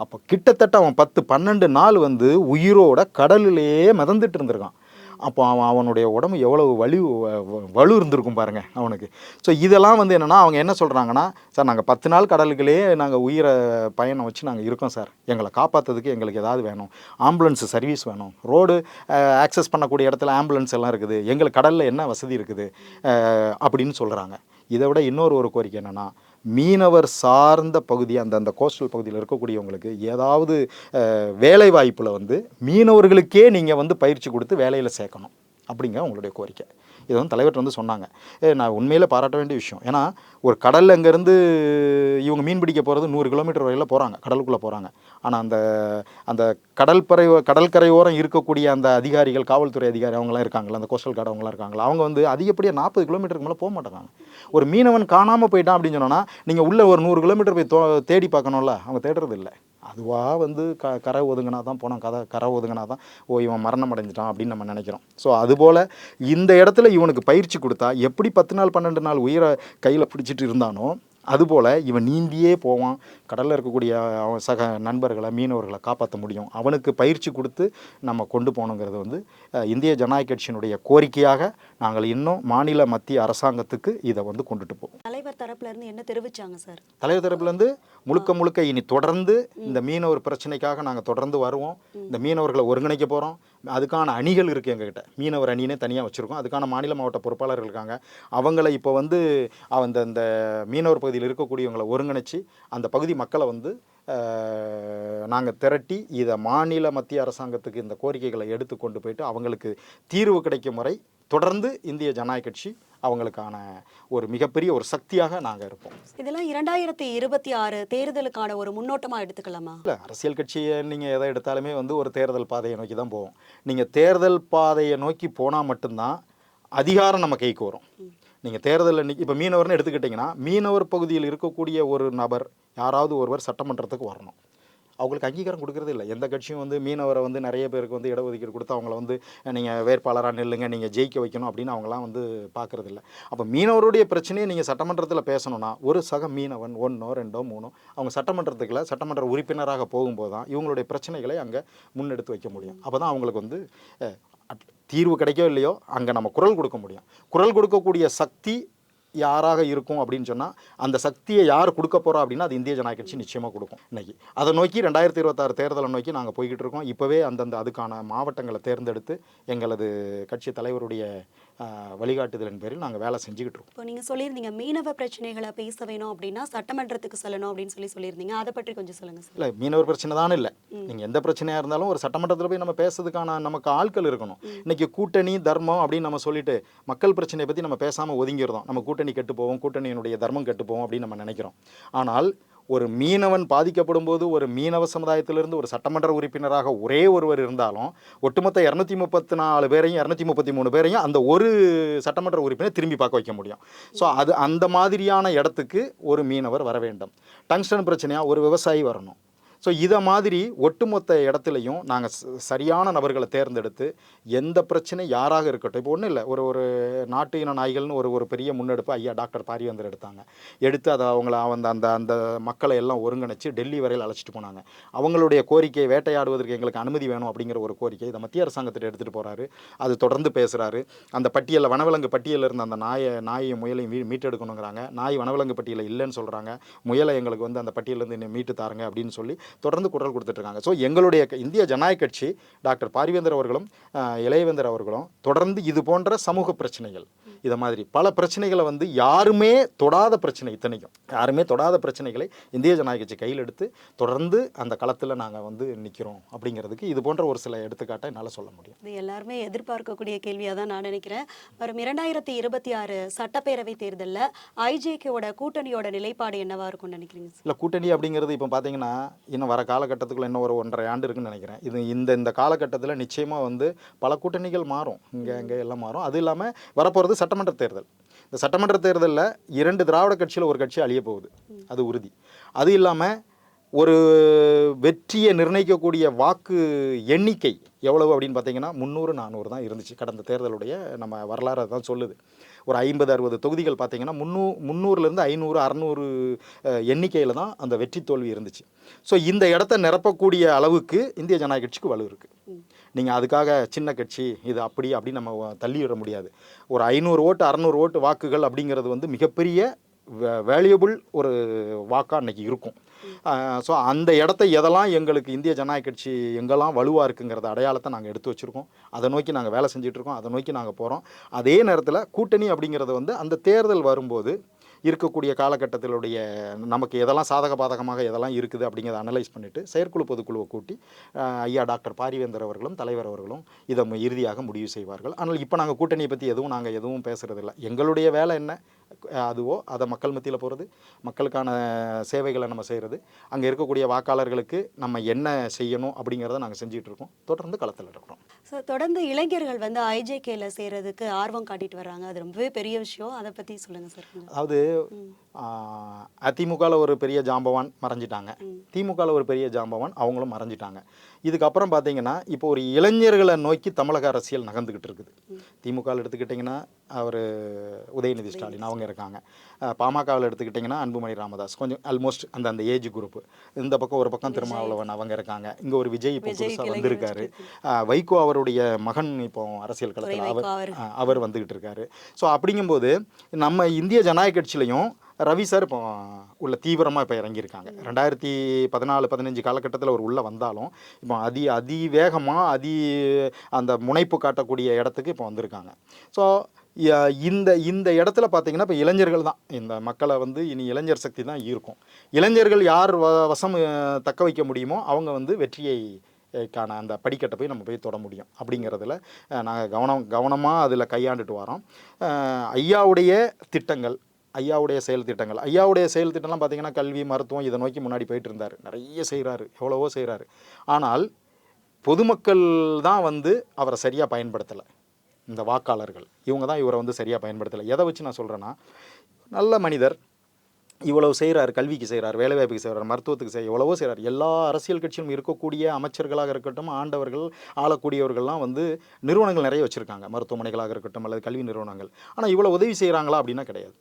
அப்போ கிட்டத்தட்ட அவன் 10-12 நாள் வந்து உயிரோட கடலிலேயே மிதந்துட்டு இருந்திருக்கான். அப்போ அவனுடைய உடம்பு எவ்வளவு வலு இருந்திருக்கும் பாருங்கள் அவனுக்கு. ஸோ இதெல்லாம் வந்து என்னென்னா அவங்க என்ன சொல்கிறாங்கன்னா, சார் நாங்கள் 10 நாள் கடலுக்குள்ளேயே நாங்கள் உயிரை பயணம் வச்சு நாங்கள் இருக்கோம் சார், எங்களை காப்பாற்றுறதுக்கு எங்களுக்கு ஏதாவது வேணும், ஆம்புலன்ஸ் சர்வீஸ் வேணும், ரோடு ஆக்சஸ் பண்ணக்கூடிய இடத்துல ஆம்புலன்ஸ் எல்லாம் இருக்குது, எங்களுக்கு கடலில் என்ன வசதி இருக்குது அப்படின்னு சொல்கிறாங்க. இதை விட இன்னொரு கோரிக்கை என்னென்னா, மீனவர் சார்ந்த பகுதி அந்த கோஸ்டல் பகுதியில் இருக்கக்கூடியவங்களுக்கு ஏதாவது வேலை வாய்ப்பில் வந்து மீனவர்களுக்கே நீங்கள் வந்து பயிற்சி கொடுத்து வேலையில் சேர்க்கணும் அப்படிங்க உங்களுடைய கோரிக்கை. இதை வந்து தலைவர்கிட்ட வந்து சொன்னாங்க. நான் உண்மையில் பாராட்ட வேண்டிய விஷயம். ஏன்னா ஒரு கடலில் அங்கேருந்து இவங்க மீன் பிடிக்க போகிறது 100 கிலோமீட்டர் வரையில் போகிறாங்க, கடலுக்குள்ளே போகிறாங்க. ஆனால் அந்த கடற்கரையோரம் இருக்கக்கூடிய அந்த அதிகாரிகள், காவல்துறை அதிகாரி அவங்களாம் இருக்காங்களா, அந்த கோஸ்டல் கார்டு அவங்களாம் இருக்காங்களா, அவங்க வந்து அதிகப்படியாக 40 கிலோமீட்டருக்கு மேலே போக மாட்டாங்க. ஒரு மீனவன் காணாமல் போயிட்டான் அப்படின்னு சொன்னோன்னா நீங்கள் உள்ளே ஒரு 100 கிலோமீட்டர் போய் தேடி பார்க்கணும்ல, அவங்க தேடுறது இல்லை. அதுவாக வந்து கரை ஒதுங்கினா தான் போனோம், கரை ஒதுங்கினா தான் இவன் மரணம் அடைஞ்சிட்டான் அப்படின்னு நம்ம நினைக்கிறோம். ஸோ அதுபோல் இந்த இடத்துல இவனுக்கு பயிற்சி கொடுத்தா எப்படி 10 நாள் 12 நாள் உயிரை கையில் பிடிச்சிட்டு இருந்தானோ அதுபோல் இவன் நீந்தியே போவான், கடலில் இருக்கக்கூடிய அவன் சக நண்பர்களை மீனவர்களை காப்பாற்ற முடியும். அவனுக்கு பயிற்சி கொடுத்து நம்ம கொண்டு போகணுங்கிறது வந்து இந்திய ஜனநாயக கட்சியினுடைய கோரிக்கையாக நாங்கள் இன்னும் மாநில மத்திய அரசாங்கத்துக்கு இதை வந்து கொண்டுட்டு போவோம். தலைவர் தரப்புலேருந்து என்ன தெரிவிச்சாங்க சார்? தலைவர் தரப்புலேருந்து முழுக்க இனி தொடர்ந்து இந்த மீனவர் பிரச்சனைக்காக நாங்கள் தொடர்ந்து வருவோம். இந்த மீனவர்களை ஒருங்கிணைக்க போகிறோம். அதுக்கான அணிகள் இருக்குது எங்ககிட்ட, மீனவர் அணினே தனியாக வச்சுருக்கோம். அதுக்கான மாநில மாவட்ட பொறுப்பாளர்கள் இருக்காங்க. அவங்கள இப்போ வந்து இந்த மீனவர் பகுதியில் இருக்கக்கூடியவங்களை ஒருங்கிணைச்சி அந்த பகுதி மக்களை வந்து நாங்கள் திரட்டி இதை மாநில மத்திய அரசாங்கத்துக்கு இந்த கோரிக்கைகளை எடுத்து கொண்டு போயிட்டு அவங்களுக்கு தீர்வு கிடைக்கும் வரை தொடர்ந்து இந்திய ஜனநாயக கட்சி அவங்களுக்கான ஒரு மிகப்பெரிய ஒரு சக்தியாக நாங்கள் இருப்போம். இதெல்லாம் 2026 தேர்தலுக்கான ஒரு முன்னோட்டமாக எடுத்துக்கலாமா? இல்லை, அரசியல் கட்சியை நீங்கள் எதை எடுத்தாலுமே வந்து ஒரு தேர்தல் பாதையை நோக்கி தான் போவோம். நீங்கள் தேர்தல் பாதையை நோக்கி போனால் மட்டும்தான் அதிகாரம் நம்ம கைக்கு வரும். நீங்கள் தேர்தலில் இப்போ மீனவர்னு எடுத்துக்கிட்டிங்கன்னா, மீனவர் பகுதியில் இருக்கக்கூடிய ஒரு நபர் யாராவது ஒருவர் சட்டமன்றத்துக்கு வரணும். அவங்களுக்கு அங்கீகாரம் கொடுக்குறது இல்லை. எந்த கட்சியும் வந்து மீனவரை வந்து நிறைய பேருக்கு வந்து இடஒதுக்கீடு கொடுத்து அவங்கள வந்து நீங்கள் வேட்பாளராக நில்லுங்க, நீங்கள் ஜெயிக்க வைக்கணும் அப்படின்னு அவங்களாம் வந்து பார்க்குறது இல்லை. அப்போ மீனவருடைய பிரச்சனையை நீங்கள் சட்டமன்றத்தில் பேசணும்னா ஒரு சக மீனவன் 1 2 3 அவங்க சட்டமன்ற உறுப்பினராக போகும்போது தான் இவங்களுடைய பிரச்சனைகளை அங்கே முன்னெடுத்து வைக்க முடியும். அப்போ தான் அவங்களுக்கு வந்து தீர்வு கிடைக்கோ இல்லையோ அங்கே நம்ம குரல் கொடுக்க முடியும். குரல் கொடுக்கக்கூடிய சக்தி யாராக இருக்கும் அப்படின்னு சொன்னால் அந்த சக்தியை யார் கொடுக்க போகிறோம் அப்படின்னா அது இந்திய ஜனநாயக கட்சி நிச்சயமாக கொடுக்கும். இன்றைக்கி அதை நோக்கி 2026 தேர்தலை நோக்கி நாங்கள் போய்கிட்டு இருக்கோம். இப்போவே அதுக்கான மாவட்டங்களை தேர்ந்தெடுத்து எங்களது கட்சி தலைவருடைய வழிகாட்டுதலின் பேரில் நாங்கள் வேலை செஞ்சுக்கிட்டு இருக்கோம். இப்போ நீங்கள் சொல்லியிருந்தீங்க மீனவ பிரச்சனைகளை பேச வேணும் அப்படின்னா சட்டமன்றத்துக்கு செல்லணும் அப்படின்னு சொல்லியிருந்தீங்க. அதை பற்றி கொஞ்சம் சொல்லுங்கள் சார். இல்லை, மீனவர் பிரச்சனை தானே இல்லை, நீங்கள் எந்த பிரச்சனையாக இருந்தாலும் ஒரு சட்டமன்றத்தில் போய் நம்ம பேசுறதுக்கான நமக்கு ஆட்கள் இருக்கணும். இன்றைக்கி கூட்டணி தர்மம் அப்படின்னு நம்ம சொல்லிட்டு மக்கள் பிரச்சனையை பற்றி நம்ம பேசாமல் ஒதுங்கிடுறோம். நம்ம கூட்டணி கெட்டு போவோம், கூட்டணியினுடைய தர்மம் கெட்டு போவோம் அப்படின்னு நம்ம நினைக்கிறோம். ஆனால் ஒரு மீனவன் பாதிக்கப்படும் போது ஒரு மீனவ சமுதாயத்திலிருந்து ஒரு சட்டமன்ற உறுப்பினராக ஒரே ஒருவர் இருந்தாலும் ஒட்டுமொத்த 234 பேரையும் 233 பேரையும் அந்த ஒரு சட்டமன்ற உறுப்பினர் திரும்பி பார்க்க வைக்க முடியும். ஸோ அந்த மாதிரியான இடத்துக்கு ஒரு மீனவர் வர வேண்டும். டங்ஸ்டன் பிரச்சனையாக ஒரு விவசாயி வரணும். ஸோ இதை மாதிரி ஒட்டுமொத்த இடத்துலையும் நாங்கள் சரியான நபர்களை தேர்ந்தெடுத்து எந்த பிரச்சனை யாராக இருக்கட்டும். இப்போ ஒன்றும் இல்லை, ஒரு நாட்டு இன நாய்கள்னு ஒரு பெரிய முன்னெடுப்பு ஐயா டாக்டர் பாரிவேந்தர் எடுத்து அதை அந்த மக்களை எல்லாம் ஒருங்கிணைச்சு டெல்லி வரையில் அழைச்சிட்டு போனாங்க. அவங்களுடைய கோரிக்கை வேட்டையாடுவதற்கு எங்களுக்கு அனுமதி வேணும் அப்படிங்கிற ஒரு கோரிக்கை இதை மத்திய அரசாங்கத்திட்ட எடுத்துகிட்டு போகிறாரு. அது தொடர்ந்து பேசுகிறாரு. அந்த பட்டியலில் வனவிலங்கு பட்டியலில் இருந்த அந்த நாயையும் முயலையும் மீட்டெடுக்கணுங்கிறாங்க. நாய் வனவிலங்கு பட்டியலில் இல்லைன்னு சொல்கிறாங்க. முயலை எங்களுக்கு வந்து அந்த பட்டியலேருந்து மீட்டு தாருங்க அப்படின்னு சொல்லி தொடர்ந்து குரல் கொடுத்துட்ருக்காங்க. ஸோ எங்களுடைய இந்திய ஜனநாயக கட்சி டாக்டர் பாரிவேந்தர் அவர்களும் இளையவேந்தர் அவர்களும் தொடர்ந்து இது போன்ற சமூக பிரச்சனைகள் இதை மாதிரி பல பிரச்சனைகளை வந்து யாருமே தொடாத பிரச்சனைகளை இந்திய ஜனநாயக கட்சி கையில் எடுத்து தொடர்ந்து அந்த களத்தில் நாங்கள் வந்து நிற்கிறோம் அப்படிங்கிறதுக்கு இது போன்ற ஒரு சில எடுத்துக்காட்டை என்னால் சொல்ல முடியும். இது எல்லாருமே எதிர்பார்க்கக்கூடிய கேள்வியாக தான் நான் நினைக்கிறேன். வரும் 2026 சட்டப்பேரவை தேர்தலில் ஐஜேகேவோட கூட்டணியோட நிலைப்பாடு என்னவா இருக்கும்னு நினைக்கிறீங்க? இல்லை, கூட்டணி அப்படிங்கிறது இப்போ பார்த்தீங்கன்னா இன்னும் வர காலகட்டத்துக்குள்ள இன்னும் ஒரு 1.5 ஆண்டு இருக்குன்னு நினைக்கிறேன். இந்த காலகட்டத்தில் நிச்சயமாக வந்து பல கூட்டணிகள் மாறும், இங்கே எல்லாம் மாறும். அது இல்லாமல் வரப்போகிறது சட்டமன்ற தேர்தல். இந்த சட்டமன்ற தேர்தலில் 2 திராவிட கட்சியில் ஒரு கட்சி அழிய போகுது, அது உறுதி. அது இல்லாமல் ஒரு வெற்றியை நிர்ணயிக்கக்கூடிய வாக்கு எண்ணிக்கை எவ்வளவு அப்படின்னு பார்த்தீங்கன்னா 300-400 தான் இருந்துச்சு. கடந்த தேர்தலுடைய நம்ம வரலாறு தான் சொல்லுது. ஒரு 50-60 தொகுதிகள் பார்த்தீங்கன்னா 300லேருந்து 500 600 எண்ணிக்கையில் தான் அந்த வெற்றி தோல்வி இருந்துச்சு. ஸோ இந்த இடத்த நிரப்பக்கூடிய அளவுக்கு இந்திய ஜனநாயக கட்சிக்கு வலு இருக்குது. நீங்கள் அதுக்காக சின்ன கட்சி இது அப்படி நம்ம தள்ளிவிட முடியாது. ஒரு 500 ஓட்டு 600 ஓட்டு வாக்குகள் அப்படிங்கிறது வந்து மிகப்பெரிய வேல்யூபிள் ஒரு வாக்காக அன்றைக்கி இருக்கும். ஸோ அந்த இடத்த எதெல்லாம் எங்களுக்கு இந்திய ஜனநாயக கட்சி எங்கெல்லாம் வலுவாக இருக்குங்கிறத அடையாளத்தை நாங்கள் எடுத்து வச்சுருக்கோம். அதை நோக்கி நாங்கள் வேலை செஞ்சிட்ருக்கோம். அதை நோக்கி நாங்கள் போகிறோம். அதே நேரத்தில் கூட்டணி அப்படிங்கிறது வந்து அந்த தேர்தல் வரும்போது இருக்கக்கூடிய காலகட்டத்திலுடைய நமக்கு எதெல்லாம் சாதக பாதகமாக எதெல்லாம் இருக்குது அப்படிங்கிறத அனலைஸ் பண்ணிவிட்டு செயற்குழு பொதுக்குழுவை கூட்டி ஐயா டாக்டர் பாரிவேந்தர் அவர்களும் தலைவர் அவர்களும் இதை இறுதியாக முடிவு செய்வார்கள். ஆனால் இப்போ நாங்கள் கூட்டணியை பற்றி நாங்கள் எதுவும் பேசுகிறதில்ல. எங்களுடைய வேலை என்ன அதுவோ அதை மக்கள் மத்தியில் போகிறது, மக்களுக்கான சேவைகளை நம்ம செய்கிறது, அங்கே இருக்கக்கூடிய வாக்காளர்களுக்கு நம்ம என்ன செய்யணும் அப்படிங்கிறத நாங்கள் செஞ்சிட்ருக்கோம். தொடர்ந்து களத்தில் இருக்கிறோம். ஸோ தொடர்ந்து இளைஞர்கள் வந்து ஐஜேகேல சேர்றதுக்கு ஆர்வம் காட்டிட்டு வர்றாங்க. அது ரொம்பவே பெரிய விஷயம். அதை பற்றி சொல்லுங்கள் சார். அதாவது அதிமுகவில் ஒரு பெரிய ஜாம்பவான் மறைஞ்சிட்டாங்க, திமுகவில் ஒரு பெரிய ஜாம்பவான் அவங்களும் மறைஞ்சிட்டாங்க. இதுக்கப்புறம் பார்த்தீங்கன்னா இப்போ ஒரு இளைஞர்களை நோக்கி தமிழக அரசியல் நகர்ந்துக்கிட்டு இருக்குது. திமுகவில் எடுத்துக்கிட்டிங்கன்னா அவர் உதயநிதி ஸ்டாலின் அவங்க இருக்காங்க. பாமகவில் எடுத்துக்கிட்டிங்கன்னா அன்புமணி ராமதாஸ் கொஞ்சம் ஆல்மோஸ்ட் அந்த ஏஜ் குரூப். இந்த பக்கம் ஒரு பக்கம் திருமாவளவன் அவங்க இருக்காங்க. இங்கே ஒரு விஜய் இப்போ புதுசாக வந்திருக்காரு. வைகோ அவருடைய மகன் இப்போ அரசியல் களத்தில் அவர் வந்துக்கிட்டு இருக்காரு. ஸோ அப்படிங்கும்போது நம்ம இந்திய ஜனநாயக கட்சியிலையும் ரவி சார் இப்போ உள்ள தீவிரமாக இப்போ இறங்கியிருக்காங்க. 2014-15 காலகட்டத்தில் அவர் உள்ளே வந்தாலும் இப்போ அதிவேகமாக அந்த முனைப்பு காட்டக்கூடிய இடத்துக்கு இப்போ வந்திருக்காங்க. ஸோ இந்த இடத்துல பார்த்தீங்கன்னா இப்போ இளைஞர்கள் தான் இந்த மக்களை வந்து இனி இளைஞர் சக்தி தான் இருக்கும். இளைஞர்கள் யார் வசம் தக்க வைக்க முடியுமோ அவங்க வந்து வெற்றியை கான அந்த படிக்கட்டை போய் நம்ம போய் தொட முடியும். அப்படிங்கிறதுல நாங்கள் கவனமாக அதில் கையாண்டுட்டு வரோம். ஐயாவுடைய திட்டங்கள், ஐயாவுடைய செயல் திட்டம்லாம் பார்த்திங்கன்னா கல்வி, மருத்துவம் இதை நோக்கி முன்னாடி போயிட்டு இருந்தார். நிறைய செய்கிறாரு, எவ்வளவோ செய்கிறாரு. ஆனால் பொதுமக்கள் தான் வந்து அவரை சரியாக பயன்படுத்தலை. இந்த வாக்காளர்கள் இவங்க தான் இவரை வந்து சரியாக பயன்படுத்தலை. எதை வச்சு நான் சொல்கிறேன்னா, நல்ல மனிதர் இவ்வளவு செய்கிறார், கல்விக்கு செய்கிறார், வேலைவாய்ப்புக்கு செய்கிறார், மருத்துவத்துக்கு எவ்வளவோ செய்கிறார். எல்லா அரசியல் கட்சியும் இருக்கக்கூடிய அமைச்சர்களாக இருக்கட்டும், ஆண்டவர்கள், ஆளக்கூடியவர்கள்லாம் வந்து நிறுவனங்கள் நிறைய வச்சுருக்காங்க, மருத்துவமனைகளாக இருக்கட்டும் அல்லது கல்வி நிறுவனங்கள். ஆனால் இவ்வளோ உதவி செய்கிறாங்களா அப்படின்னா கிடையாது.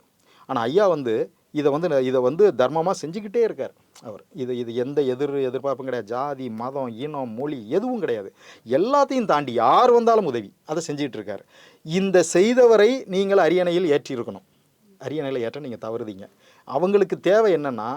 ஆனால் ஐயா வந்து இதை வந்து தர்மமாக செஞ்சுக்கிட்டே இருக்கார். அவர் இது எந்த எதிர்பார்ப்பும் கிடையாது. ஜாதி, மதம், இனம், மொழி எதுவும் கிடையாது. எல்லாத்தையும் தாண்டி யார் வந்தாலும் உதவி அதை செஞ்சுக்கிட்டு இருக்கார். இந்த செய்தவரை நீங்கள் அரியணையில் ஏற்றியிருக்கணும். அரியணையில் ஏற்ற நீங்கள் தவறுதீங்க. அவங்களுக்கு தேவை என்னென்னா,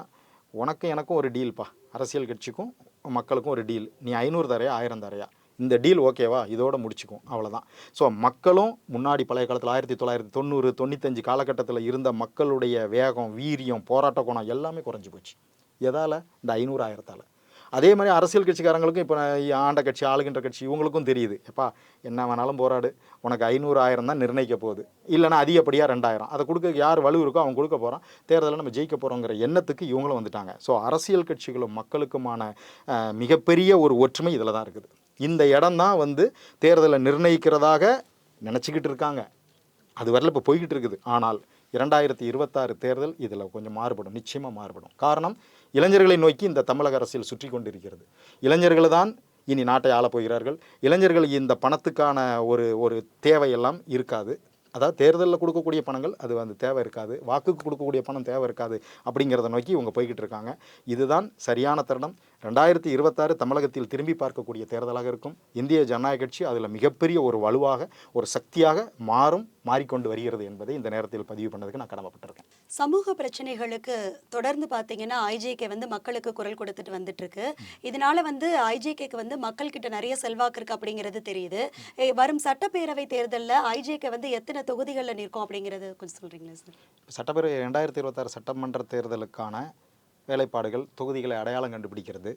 உனக்கும் எனக்கும் ஒரு டீல்ப்பா, அரசியல் கட்சிக்கும் மக்களுக்கும் ஒரு டீல். நீ 500 தரையா 1000 தரையா, இந்த டீல் ஓகேவா, இதோட முடிச்சுக்கும், அவ்வளோதான். ஸோ மக்களும் முன்னாடி பழைய காலத்தில் 1990-95 காலகட்டத்தில் இருந்த மக்களுடைய வேகம், வீரியம், போராட்ட குணம் எல்லாமே குறைஞ்சி போச்சு. எதால்? இந்த 500-1000 அதே மாதிரி அரசியல் கட்சிக்காரங்களுக்கும் இப்போ ஆண்ட கட்சி, ஆளுகின்ற கட்சி இவங்களுக்கும் தெரியுது, எப்பா என்ன வேணாலும் போராடு, உனக்கு 500-1000 தான் நிர்ணயிக்க போகுது, இல்லைனா அதிகப்படியாக 2000 அதை கொடுக்க யார் வலு இருக்கோ அவன் கொடுக்க போகிறான், தேர்தலில் நம்ம ஜெயிக்க போகிறோங்கிற எண்ணத்துக்கு இவங்களும் வந்துட்டாங்க. ஸோ அரசியல் கட்சிகளும் மக்களுக்குமான மிகப்பெரிய ஒரு ஒற்றுமை இதில் தான் இருக்குது. இந்த இடம் தான் வந்து தேர்தலை நிர்ணயிக்கிறதாக நினச்சிக்கிட்டு இருக்காங்க. அது வரல இப்போ போய்கிட்டு இருக்குது. ஆனால் 2026 தேர்தல் இதில் கொஞ்சம் மாறுபடும், நிச்சயமாக மாறுபடும். காரணம், இளைஞர்களை நோக்கி இந்த தமிழக அரசியல் சுற்றி கொண்டிருக்கிறது. இளைஞர்கள் தான் இனி நாட்டை ஆளப் போகிறார்கள். இளைஞர்கள் இந்த பணத்துக்கான ஒரு தேவையெல்லாம் இருக்காது. அதாவது தேர்தலில் கொடுக்கக்கூடிய பணங்கள் அது வந்து தேவை இருக்காது, வாக்குக்கு கொடுக்கக்கூடிய பணம் தேவை இருக்காது. அப்படிங்கிறத நோக்கி இவங்க போய்கிட்டு இருக்காங்க. இதுதான் சரியான தருணம். 2026 தமிழகத்தில் திரும்பி பார்க்கக்கூடிய தேர்தலாக இருக்கும். இந்திய ஜனநாயக கட்சி அதில் மிகப்பெரிய ஒரு வலுவாக, ஒரு சக்தியாக மாறிக்கொண்டு வருகிறது என்பதை இந்த நேரத்தில் பதிவு பண்ணதுக்கு நான் கடமைப்பட்டிருக்கேன். சமூக பிரச்சனைகளுக்கு தொடர்ந்து பார்த்தீங்கன்னா ஐஜேகே வந்து மக்களுக்கு குரல் கொடுத்துட்டு வந்துட்டு இருக்கு. இதனால வந்து ஐஜேகேக்கு வந்து மக்கள் கிட்ட நிறைய செல்வாக்கு இருக்கு அப்படிங்கிறது தெரியுது. வரும் சட்டப்பேரவை தேர்தலில் ஐஜேகே வந்து எத்தனை தொகுதிகளில் நிற்கும் அப்படிங்கிறது கொஞ்சம் சொல்றீங்களா சார்? சட்டப்பேரவை 2026 சட்டமன்ற தேர்தலுக்கான வேலைப்பாடுகள், தொகுதிகளை அடையாளம் கண்டுபிடிக்கிறது,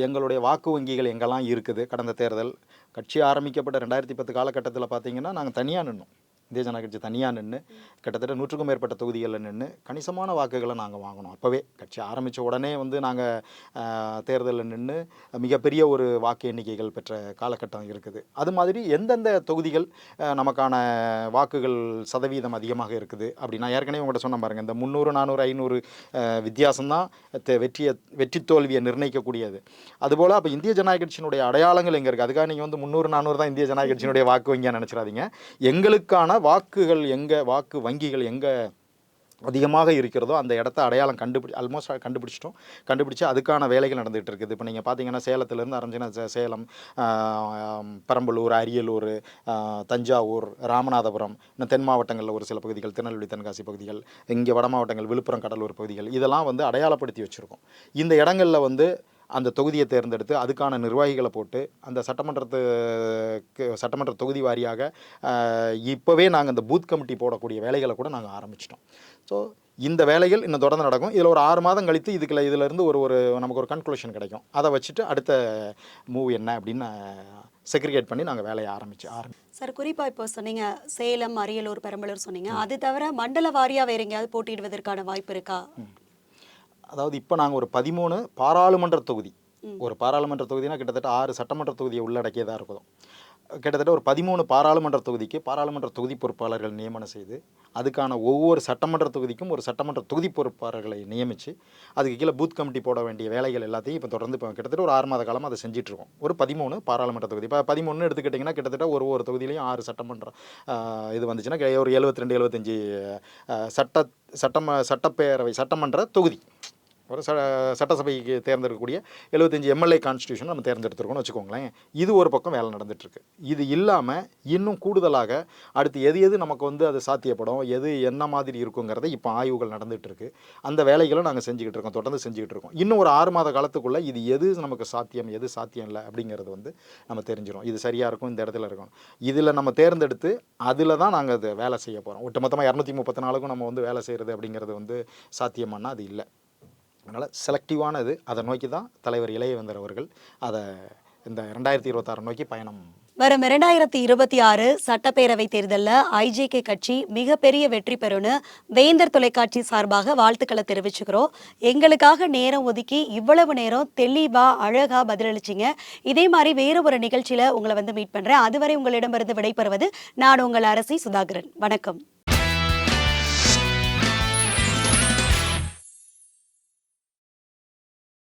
எங்களுடைய வாக்கு வங்கிகள் எங்கெல்லாம் இருக்குது. கடந்த தேர்தல் கட்சி ஆரம்பிக்கப்பட்ட 2010 காலகட்டத்தில் பார்த்தீங்கன்னா நாங்கள் தனியாக நின்னோம். இந்திய ஜனநாயக கட்சி தனியாக நின்று கிட்டத்தட்ட 100க்கும் மேற்பட்ட தொகுதிகளில் நின்று கணிசமான வாக்குகளை நாங்கள் வாங்கினோம். அப்போவே கட்சி ஆரம்பித்த உடனே வந்து நாங்கள் தேர்தலில் நின்று மிகப்பெரிய ஒரு வாக்கு எண்ணிக்கைகள் பெற்ற காலகட்டம் இருக்குது. அது மாதிரி எந்தெந்த தொகுதிகள் நமக்கான வாக்குகள் சதவீதம் அதிகமாக இருக்குது அப்படின்னா ஏற்கனவே உங்கள்கிட்ட சொன்ன பாருங்கள், இந்த 300, 400, 500 வித்தியாசம்தான் வெற்றி தோல்வியை நிர்ணயிக்கக்கூடியது. அதுபோல் அப்போ இந்திய ஜனநாயக கட்சியினுடைய அடையாளங்கள் எங்கே இருக்குது? அதுக்காக நீங்கள் வந்து 300, 400 தான் இந்திய ஜனநாயக கட்சியினுடைய வாக்கு வங்கியாக நினச்சிடாதீங்க. எங்களுக்கான வாக்குகள் எங்கே, வாக்கு வங்கிகள் எங்கே அதிகமாக இருக்கிறதோ அந்த இடத்த அடையாளம் ஆல்மோஸ்ட் கண்டுபிடிச்சு அதுக்கான வேலைகள் நடந்துகிட்டு இருக்குது. இப்போ நீங்கள் பார்த்தீங்கன்னா சேலத்திலேருந்து ஆரம்பிச்சுன்னா சேலம், பெரம்பலூர், அரியலூர், தஞ்சாவூர், ராமநாதபுரம், இன்னும் தென் மாவட்டங்களில் ஒரு சில பகுதிகள், திருநெல்வேலி, தென்காசி பகுதிகள், இங்கே வட மாவட்டங்கள், விழுப்புரம், கடலூர் பகுதிகள், இதெல்லாம் வந்து அடையாளப்படுத்தி வச்சுருக்கோம். இந்த இடங்களில் வந்து அந்த தொகுதியை தேர்ந்தெடுத்து அதுக்கான நிர்வாகிகளை போட்டு அந்த சட்டமன்ற தொகுதி வாரியாக இப்போவே நாங்கள் இந்த பூத் கமிட்டி போடக்கூடிய வேலைகளை கூட நாங்கள் ஆரம்பிச்சிட்டோம். ஸோ இந்த வேலைகள் இன்னும் தொடர்ந்து நடக்கும். இதில் ஒரு 6 மாதம் கழித்து இதிலிருந்து ஒரு நமக்கு ஒரு கன்க்ளூஷன் கிடைக்கும். அதை வச்சுட்டு அடுத்த மூவ் என்ன அப்படின்னு செக்ரிகேட் பண்ணி நாங்கள் வேலையை ஆரம்பிச்சு. சார், குறிப்பாக இப்போ சொன்னீங்க சேலம், அரியலூர், பெரம்பலூர் சொன்னீங்க. அது தவிர மண்டல வாரியாக வேற எங்கேயாவது போட்டியிடுவதற்கான வாய்ப்பு இருக்கா? அதாவது இப்போ நாங்கள் ஒரு 13 பாராளுமன்ற தொகுதி, ஒரு பாராளுமன்ற தொகுதினா கிட்டத்தட்ட 6 சட்டமன்ற தொகுதியை உள்ளடக்கியதாக இருக்கும். கிட்டத்தட்ட ஒரு 13 பாராளுமன்ற தொகுதிக்கு பாராளுமன்ற தொகுதி பொறுப்பாளர்கள் நியமனம் செய்து அதுக்கான ஒவ்வொரு சட்டமன்ற தொகுதிக்கும் ஒரு சட்டமன்ற தொகுதி பொறுப்பாளர்களை நியமித்து அதுக்கு கீழே பூத் கமிட்டி போட வேண்டிய வேலைகள் எல்லாத்தையும் இப்போ தொடர்ந்து கிட்டத்தட்ட ஒரு 6 மாத காலமாக அதை செஞ்சிட்ருக்கோம். ஒரு 13 பாராளுமன்ற தொகுதி. இப்போ 13 எடுத்துக்கிட்டிங்கன்னா கிட்டத்தட்ட ஒரு தொகுதியிலையும் 6 சட்டமன்ற இது வந்துச்சுன்னா ஒரு 72-75 சட்டமன்ற தொகுதி, ஒரு சட்டசபைக்கு தேர்ந்தெடுக்கக்கூடிய 75 எம்எல்ஏ கான்ஸ்டியூஷன் நம்ம தேர்ந்தெடுத்துருக்கோம்னு வச்சுக்கோங்களேன். இது ஒரு பக்கம் வேலை நடந்துகிட்ருக்கு. இது இல்லாமல் இன்னும் கூடுதலாக அடுத்து எது நமக்கு வந்து அது சாத்தியப்படும், எது என்ன மாதிரி இருக்குங்கிறத இப்போ ஆய்வுகள் நடந்துகிட்ருக்கு. அந்த வேலைகளும் நாங்கள் செஞ்சுக்கிட்டு இருக்கோம், தொடர்ந்து செஞ்சுக்கிட்டு இருக்கோம். இன்னும் ஒரு 6 மாத காலத்துக்குள்ளே இது எது நமக்கு சாத்தியம், எது சாத்தியம் இல்லை அப்படிங்கிறது வந்து நம்ம தெரிஞ்சிடும். இது சரியாக இருக்கும், இந்த இடத்துல இருக்கும். இதில் நம்ம தேர்ந்தெடுத்து அதில் தான் நாங்கள் அது வேலை செய்ய போகிறோம். ஒட்டுமொத்தமாக 234க்கும் நம்ம வந்து வேலை செய்கிறது அப்படிங்கிறது வந்து சாத்தியமானா அது இல்லை. அதனால் செலக்டிவானது, அதை நோக்கி தான் தலைவர் இளையவேந்தர் அவர்கள் அதை இந்த 2026 நோக்கி பயணம். வரும் 2026 சட்டப்பேரவை தேர்தலில் ஐஜேகே கட்சி மிகப்பெரிய வெற்றி பெறும்னு வேந்தர் தொலைக்காட்சி சார்பாக வாழ்த்துக்களை தெரிவிச்சுக்கிறோம். எங்களுக்காக நேரம் ஒதுக்கி இவ்வளவு நேரம் தெளிவா அழகா பதிலளிச்சிங்க. இதே மாதிரி வேறு ஒரு நிகழ்ச்சியில உங்களை வந்து மீட் பண்றேன். அதுவரை உங்களிடமிருந்து விடைபெறுவது நான் உங்கள் அரசி சுதாகரன். வணக்கம்.